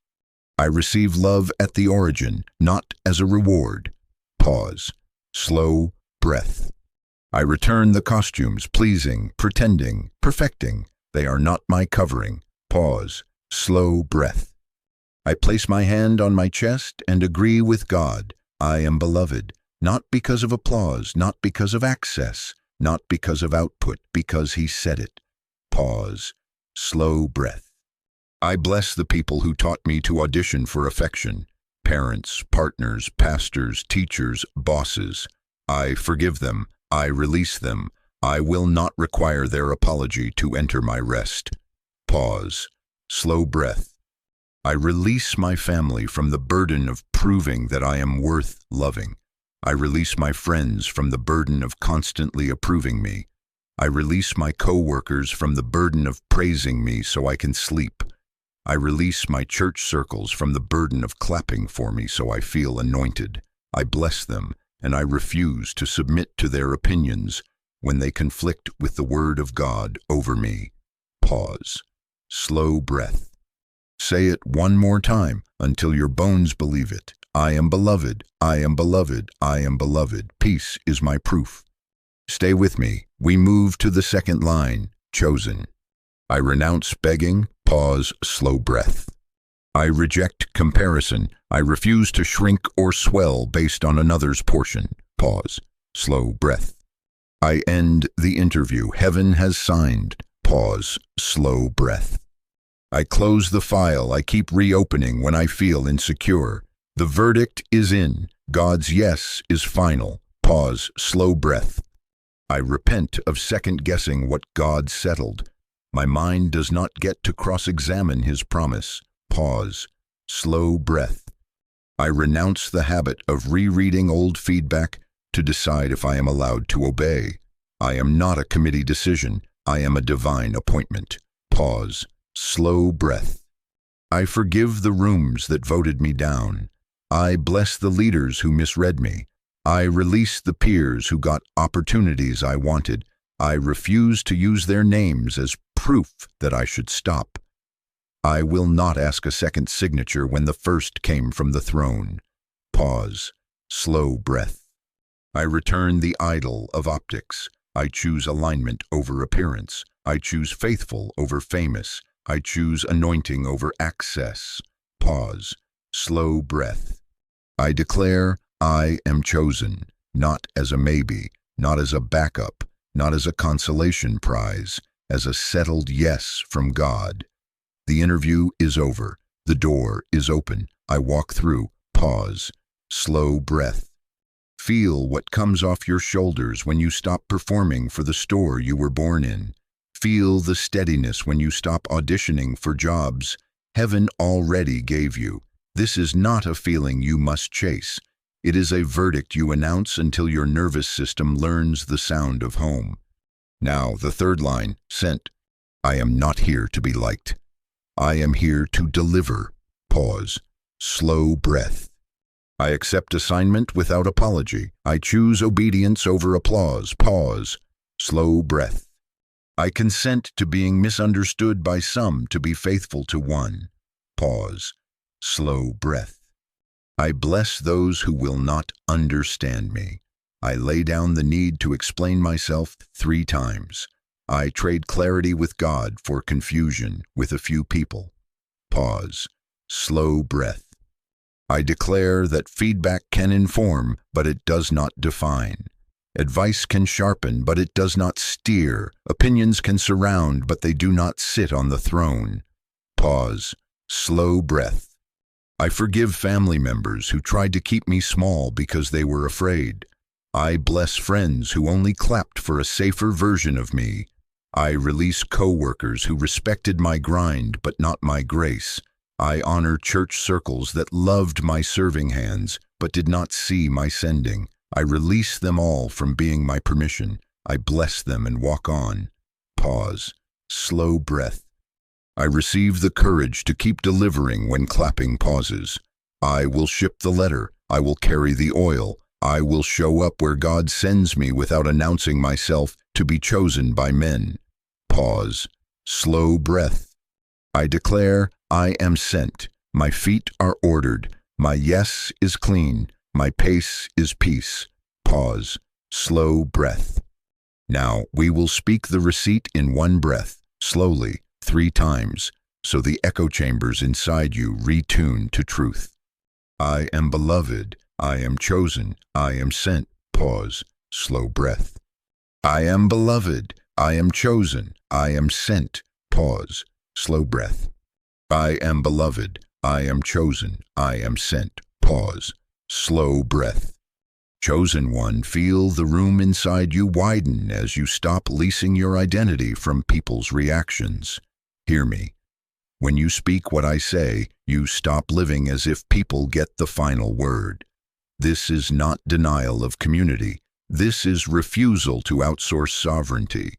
I receive love at the origin, not as a reward. Pause. Slow breath. I return the costumes, pleasing, pretending, perfecting. They are not my covering. Pause. Slow breath. I place my hand on my chest and agree with God. I am beloved, not because of applause, not because of access, not because of output, because He said it. Pause. Slow breath. I bless the people who taught me to audition for affection. Parents, partners, pastors, teachers, bosses. I forgive them. I release them. I will not require their apology to enter my rest. Pause. Slow breath. I release my family from the burden of proving that I am worth loving. I release my friends from the burden of constantly approving me. I release my co-workers from the burden of praising me so I can sleep. I release my church circles from the burden of clapping for me so I feel anointed. I bless them, and I refuse to submit to their opinions when they conflict with the word of God over me. Pause. Slow breath. Say it one more time until your bones believe it. I am beloved. I am beloved. I am beloved. Peace is my proof. Stay with me. We move to the second line, chosen. I renounce begging, pause, slow breath. I reject comparison. I refuse to shrink or swell based on another's portion, pause, slow breath. I end the interview. Heaven has signed, pause, slow breath. I close the file. I keep reopening when I feel insecure. The verdict is in. God's yes is final, pause, slow breath. I repent of second-guessing what God settled. My mind does not get to cross-examine his promise, pause, slow breath. I renounce the habit of rereading old feedback to decide if I am allowed to obey. I am not a committee decision. I am a divine appointment. Pause. Slow breath. I forgive the rooms that voted me down. I bless the leaders who misread me. I release the peers who got opportunities I wanted. I refuse to use their names as proof that I should stop. I will not ask a second signature when the first came from the throne. Pause. Slow breath. I return the idol of optics. I choose alignment over appearance. I choose faithful over famous. I choose anointing over access. Pause. Slow breath. I declare I am chosen, not as a maybe, not as a backup, not as a consolation prize, as a settled yes from God. The interview is over. The door is open. I walk through. Pause. Slow breath. Feel what comes off your shoulders when you stop performing for the store you were born in. Feel the steadiness when you stop auditioning for jobs heaven already gave you. This is not a feeling you must chase. It is a verdict you announce until your nervous system learns the sound of home. Now, the third line, sent. I am not here to be liked. I am here to deliver. Pause. Slow breath. I accept assignment without apology. I choose obedience over applause. Pause. Slow breath. I consent to being misunderstood by some to be faithful to one. Pause. Slow breath. I bless those who will not understand me. I lay down the need to explain myself 3 times. I trade clarity with God for confusion with a few people. Pause. Slow breath. I declare that feedback can inform, but it does not define. Advice can sharpen, but it does not steer. Opinions can surround, but they do not sit on the throne. Pause. Slow breath. I forgive family members who tried to keep me small because they were afraid. I bless friends who only clapped for a safer version of me. I release co-workers who respected my grind but not my grace. I honor church circles that loved my serving hands but did not see my sending. I release them all from being my permission. I bless them and walk on. Pause. Slow breath. I receive the courage to keep delivering when clapping pauses. I will ship the letter. I will carry the oil. I will show up where God sends me without announcing myself to be chosen by men. Pause. Slow breath. I declare I am sent. My feet are ordered. My yes is clean. My pace is peace. Pause. Slow breath. Now we will speak the receipt in one breath, slowly, 3 times, so the echo chambers inside you retune to truth. I am beloved. I am chosen. I am sent. Pause. Slow breath. I am beloved. I am chosen. I am sent. Pause. Slow breath. I am beloved. I am chosen. I am sent. Pause. Slow breath. Chosen one, feel the room inside you widen as you stop leasing your identity from people's reactions. Hear me. When you speak what I say, you stop living as if people get the final word. This is not denial of community. This is refusal to outsource sovereignty.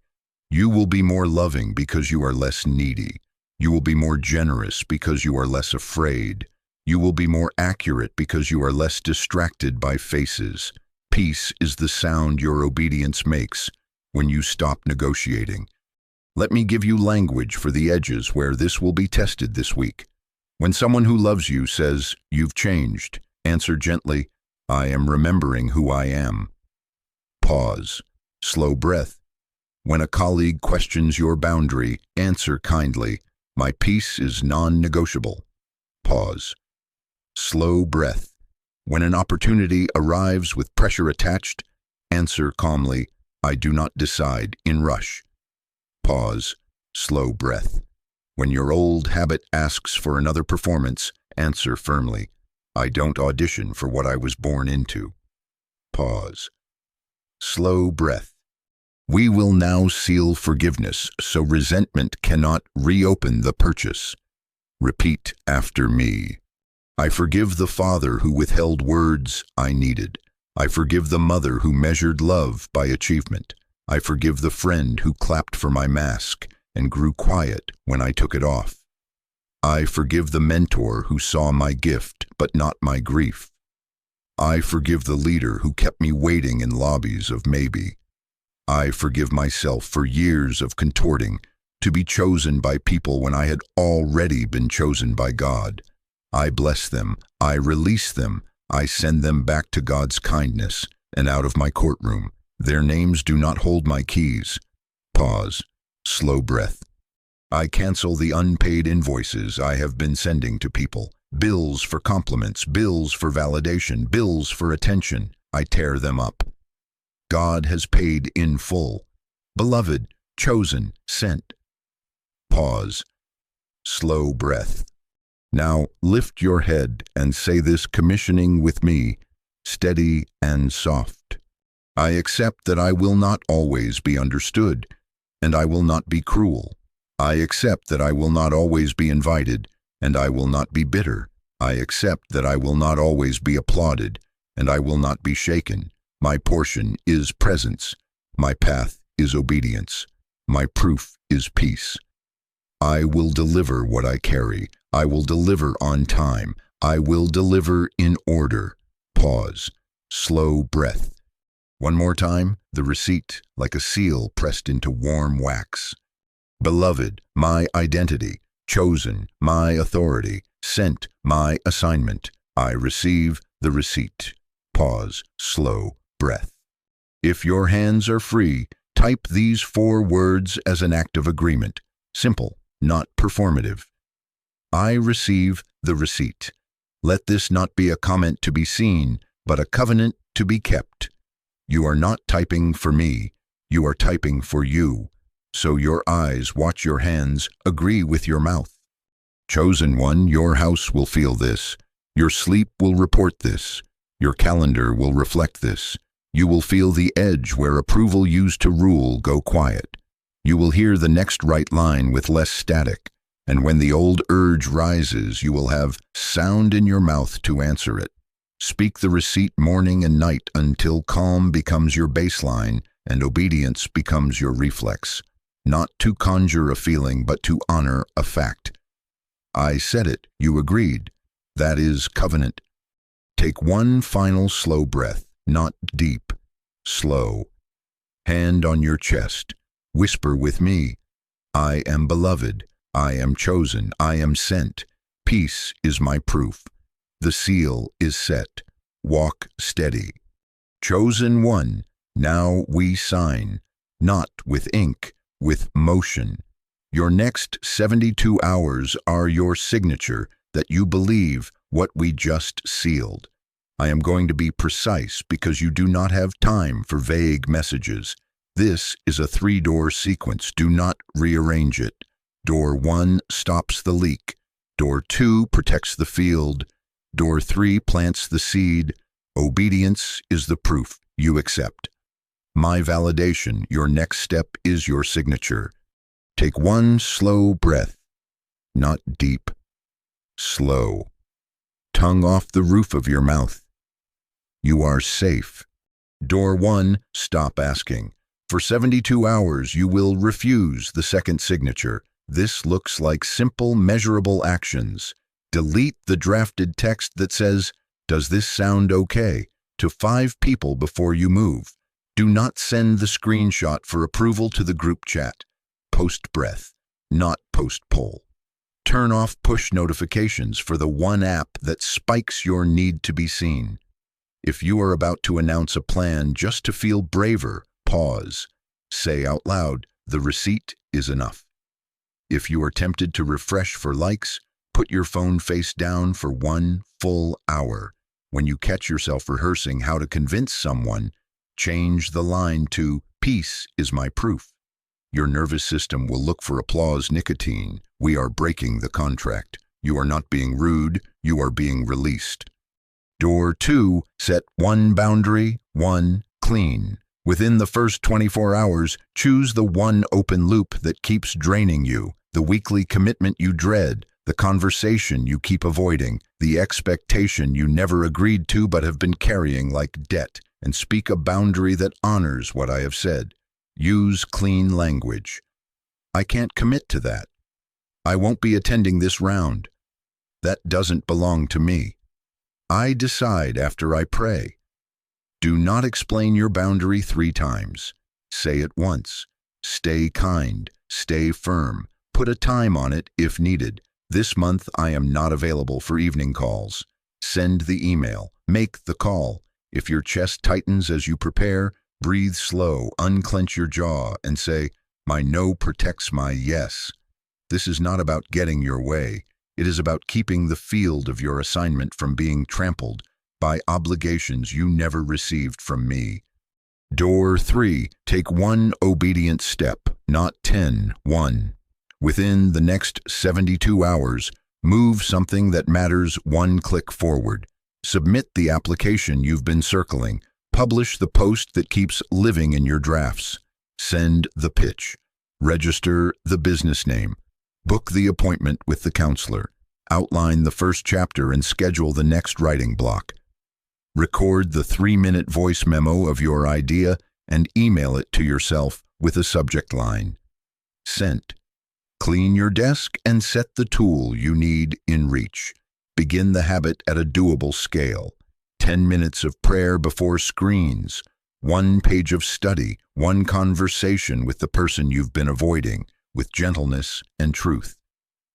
You will be more loving because you are less needy. You will be more generous because you are less afraid. You will be more accurate because you are less distracted by faces. Peace is the sound your obedience makes when you stop negotiating. Let me give you language for the edges where this will be tested this week. When someone who loves you says, "You've changed," answer gently, "I am remembering who I am." Pause. Slow breath. When a colleague questions your boundary, answer kindly, "My peace is non-negotiable." Pause. Slow breath. When an opportunity arrives with pressure attached, answer calmly, "I do not decide in rush." Pause. Slow breath. When your old habit asks for another performance, answer firmly, "I don't audition for what I was born into." Pause. Slow breath. We will now seal forgiveness so resentment cannot reopen the purchase. Repeat after me. I forgive the father who withheld words I needed. I forgive the mother who measured love by achievement. I forgive the friend who clapped for my mask and grew quiet when I took it off. I forgive the mentor who saw my gift but not my grief. I forgive the leader who kept me waiting in lobbies of maybe. I forgive myself for years of contorting to be chosen by people when I had already been chosen by God. I bless them, I release them, I send them back to God's kindness and out of my courtroom. Their names do not hold my keys. Pause. Slow breath. I cancel the unpaid invoices I have been sending to people. Bills for compliments, bills for validation, bills for attention. I tear them up. God has paid in full. Beloved, chosen, sent. Pause. Slow breath. Now lift your head and say this commissioning with me, steady and soft. I accept that I will not always be understood, and I will not be cruel. I accept that I will not always be invited, and I will not be bitter. I accept that I will not always be applauded, and I will not be shaken. My portion is presence. My path is obedience. My proof is peace. I will deliver what I carry. I will deliver on time. I will deliver in order. Pause. Slow breath. One more time, the receipt, like a seal pressed into warm wax. Beloved, my identity. Chosen, my authority. Sent, my assignment. I receive the receipt. Pause. Slow breath. If your hands are free, type these 4 words as an act of agreement. Simple, not performative. I receive the receipt. Let this not be a comment to be seen, but a covenant to be kept. You are not typing for me, you are typing for you. So your eyes watch your hands, agree with your mouth. Chosen one, your house will feel this. Your sleep will report this. Your calendar will reflect this. You will feel the edge where approval used to rule go quiet. You will hear the next right line with less static. And when the old urge rises, you will have sound in your mouth to answer it. Speak the receipt morning and night until calm becomes your baseline and obedience becomes your reflex. Not to conjure a feeling, but to honor a fact. I said it, you agreed. That is covenant. Take one final slow breath, not deep, slow. Hand on your chest. Whisper with me, I am beloved. I am chosen, I am sent. Peace is my proof. The seal is set. Walk steady. Chosen one, now we sign, not with ink, with motion. Your next 72 hours are your signature that you believe what we just sealed. I am going to be precise because you do not have time for vague messages. This is a 3-door sequence. Do not rearrange it. Door 1 stops the leak. Door 2 protects the field. Door 3 plants the seed. Obedience is the proof you accept. My validation, your next step is your signature. Take one slow breath. Not deep. Slow. Tongue off the roof of your mouth. You are safe. Door 1, stop asking. For 72 hours, you will refuse the second signature. This looks like simple, measurable actions. Delete the drafted text that says, "Does this sound okay?" to 5 people before you move. Do not send the screenshot for approval to the group chat. Post breath, not post poll. Turn off push notifications for the one app that spikes your need to be seen. If you are about to announce a plan just to feel braver, pause. Say out loud, the receipt is enough. If you are tempted to refresh for likes, put your phone face down for 1 full hour. When you catch yourself rehearsing how to convince someone, change the line to, "Peace is my proof." Your nervous system will look for applause nicotine. We are breaking the contract. You are not being rude, you are being released. Door 2, set one boundary, one clean. Within the first 24 hours, choose the one open loop that keeps draining you, the weekly commitment you dread, the conversation you keep avoiding, the expectation you never agreed to but have been carrying like debt, and speak a boundary that honors what I have said. Use clean language. I can't commit to that. I won't be attending this round. That doesn't belong to me. I decide after I pray. Do not explain your boundary 3 times. Say it once. Stay kind. Stay firm. Put a time on it if needed. This month I am not available for evening calls. Send the email. Make the call. If your chest tightens as you prepare, breathe slow, unclench your jaw, and say, "My no protects my yes." This is not about getting your way. It is about keeping the field of your assignment from being trampled by obligations you never received from me. Door 3, take one obedient step, not 10, 1. Within the next 72 hours, move something that matters 1 click forward. Submit the application you've been circling. Publish the post that keeps living in your drafts. Send the pitch. Register the business name. Book the appointment with the counselor. Outline the first chapter and schedule the next writing block. Record the 3-minute voice memo of your idea and email it to yourself with a subject line. Sent. Clean your desk and set the tool you need in reach. Begin the habit at a doable scale. 10 minutes of prayer before screens. 1 page of study. 1 conversation with the person you've been avoiding, with gentleness and truth.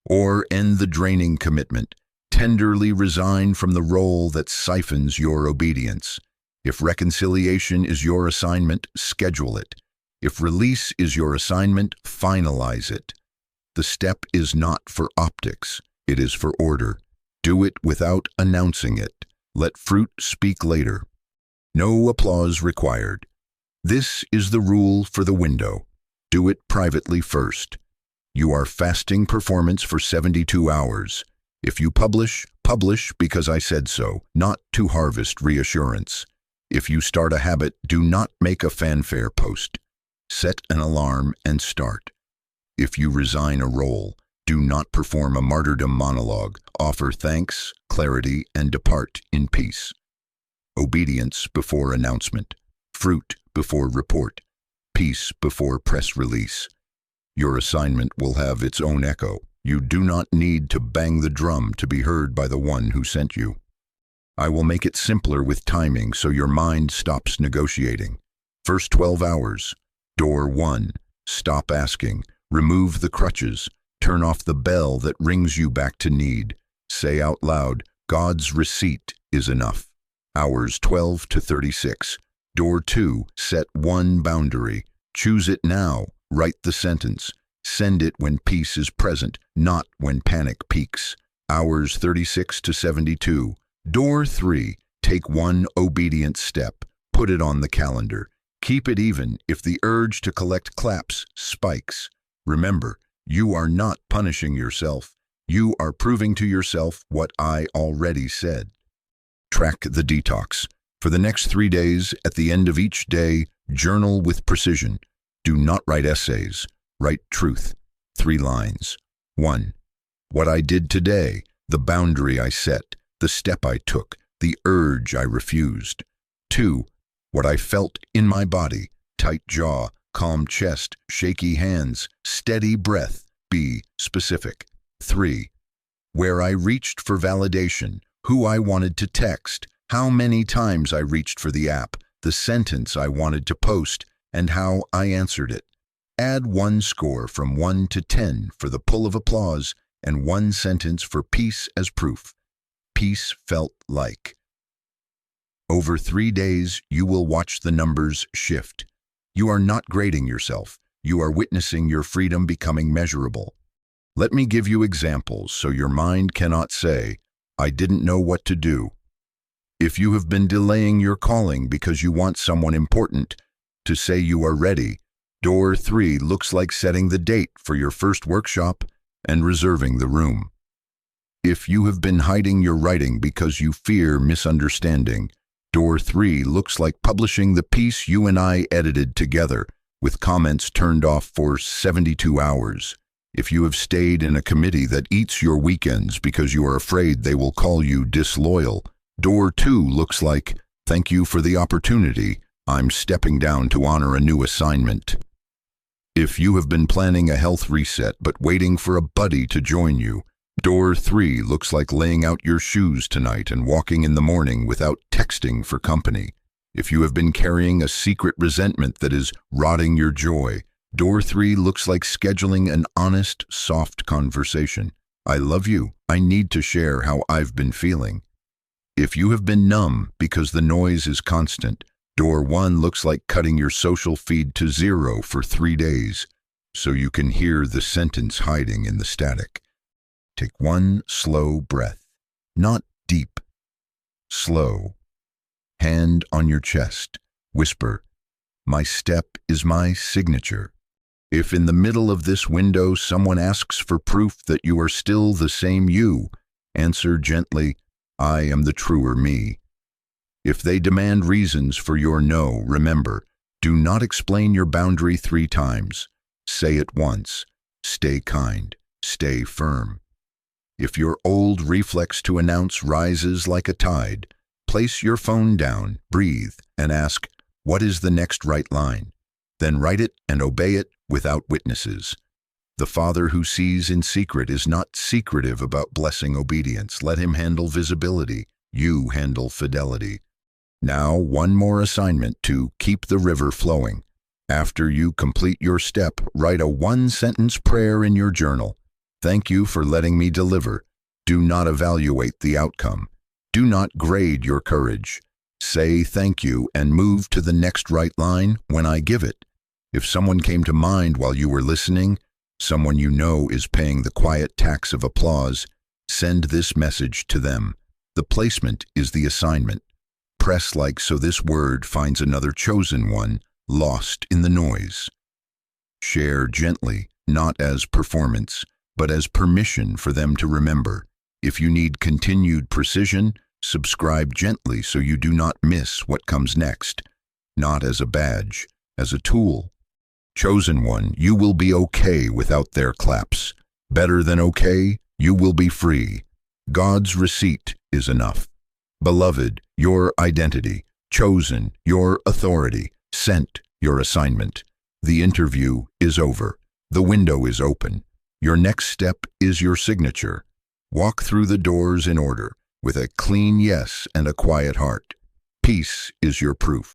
Or end the draining commitment. Tenderly resign from the role that siphons your obedience. If reconciliation is your assignment, schedule it. If release is your assignment, finalize it. The step is not for optics. It is for order. Do it without announcing it. Let fruit speak later. No applause required. This is the rule for the window. Do it privately first. You are fasting performance for 72 hours. If you publish, publish because I said so, not to harvest reassurance. If you start a habit, do not make a fanfare post. Set an alarm and start. If you resign a role, do not perform a martyrdom monologue. Offer thanks, clarity, and depart in peace. Obedience before announcement. Fruit before report. Peace before press release. Your assignment will have its own echo. You do not need to bang the drum to be heard by the one who sent you. I will make it simpler with timing so your mind stops negotiating. First 12 hours. Door 1. Stop asking. Remove the crutches. Turn off the bell that rings you back to need. Say out loud, God's receipt is enough. Hours 12 to 36. Door 2. Set 1 boundary. Choose it now. Write the sentence. Send it when peace is present, not when panic peaks. Hours 36 to 72. Door 3. Take 1 obedient step. Put it on the calendar. Keep it even if the urge to collect claps spikes. Remember, you are not punishing yourself. You are proving to yourself what I already said. Track the detox. For the next 3 days, at the end of each day, journal with precision. Do not write essays. Write truth. 3 lines. 1. What I did today, the boundary I set, the step I took, the urge I refused. 2. What I felt in my body, tight jaw, calm chest, shaky hands, steady breath. Be specific. 3. Where I reached for validation, who I wanted to text, how many times I reached for the app, the sentence I wanted to post, and how I answered it. Add 1 score from 1 to 10 for the pull of applause and 1 sentence for peace as proof. Peace felt like. Over 3 days, you will watch the numbers shift. You are not grading yourself. You are witnessing your freedom becoming measurable. Let me give you examples so your mind cannot say, "I didn't know what to do." If you have been delaying your calling because you want someone important to say you are ready, door 3 looks like setting the date for your first workshop and reserving the room. If you have been hiding your writing because you fear misunderstanding, door 3 looks like publishing the piece you and I edited together, with comments turned off for 72 hours. If you have stayed in a committee that eats your weekends because you are afraid they will call you disloyal, door 2 looks like, "Thank you for the opportunity. I'm stepping down to honor a new assignment." If you have been planning a health reset but waiting for a buddy to join you, door 3 looks like laying out your shoes tonight and walking in the morning without texting for company. If you have been carrying a secret resentment that is rotting your joy, door 3 looks like scheduling an honest, soft conversation. "I love you. I need to share how I've been feeling." If you have been numb because the noise is constant, door 1 looks like cutting your social feed to 0 for 3 days, so you can hear the sentence hiding in the static. Take one slow breath, not deep, slow. Hand on your chest, whisper, "My step is my signature." If in the middle of this window someone asks for proof that you are still the same you, answer gently, "I am the truer me." If they demand reasons for your no, remember, do not explain your boundary 3 times. Say it once. Stay kind. Stay firm. If your old reflex to announce rises like a tide, place your phone down, breathe, and ask, "What is the next right line?" Then write it and obey it without witnesses. The Father who sees in secret is not secretive about blessing obedience. Let him handle visibility. You handle fidelity. Now, one more assignment to keep the river flowing. After you complete your step, write a 1-sentence prayer in your journal. "Thank you for letting me deliver." Do not evaluate the outcome. Do not grade your courage. Say thank you and move to the next right line when I give it. If someone came to mind while you were listening, someone you know is paying the quiet tax of applause, send this message to them. The placement is the assignment. Press like so this word finds another chosen one, lost in the noise. Share gently, not as performance, but as permission for them to remember. If you need continued precision, subscribe gently so you do not miss what comes next. Not as a badge, as a tool. Chosen one, you will be okay without their claps. Better than okay, you will be free. God's receipt is enough. Beloved, your identity. Chosen, your authority. Sent, your assignment. The interview is over. The window is open. Your next step is your signature. Walk through the doors in order, with a clean yes and a quiet heart. Peace is your proof.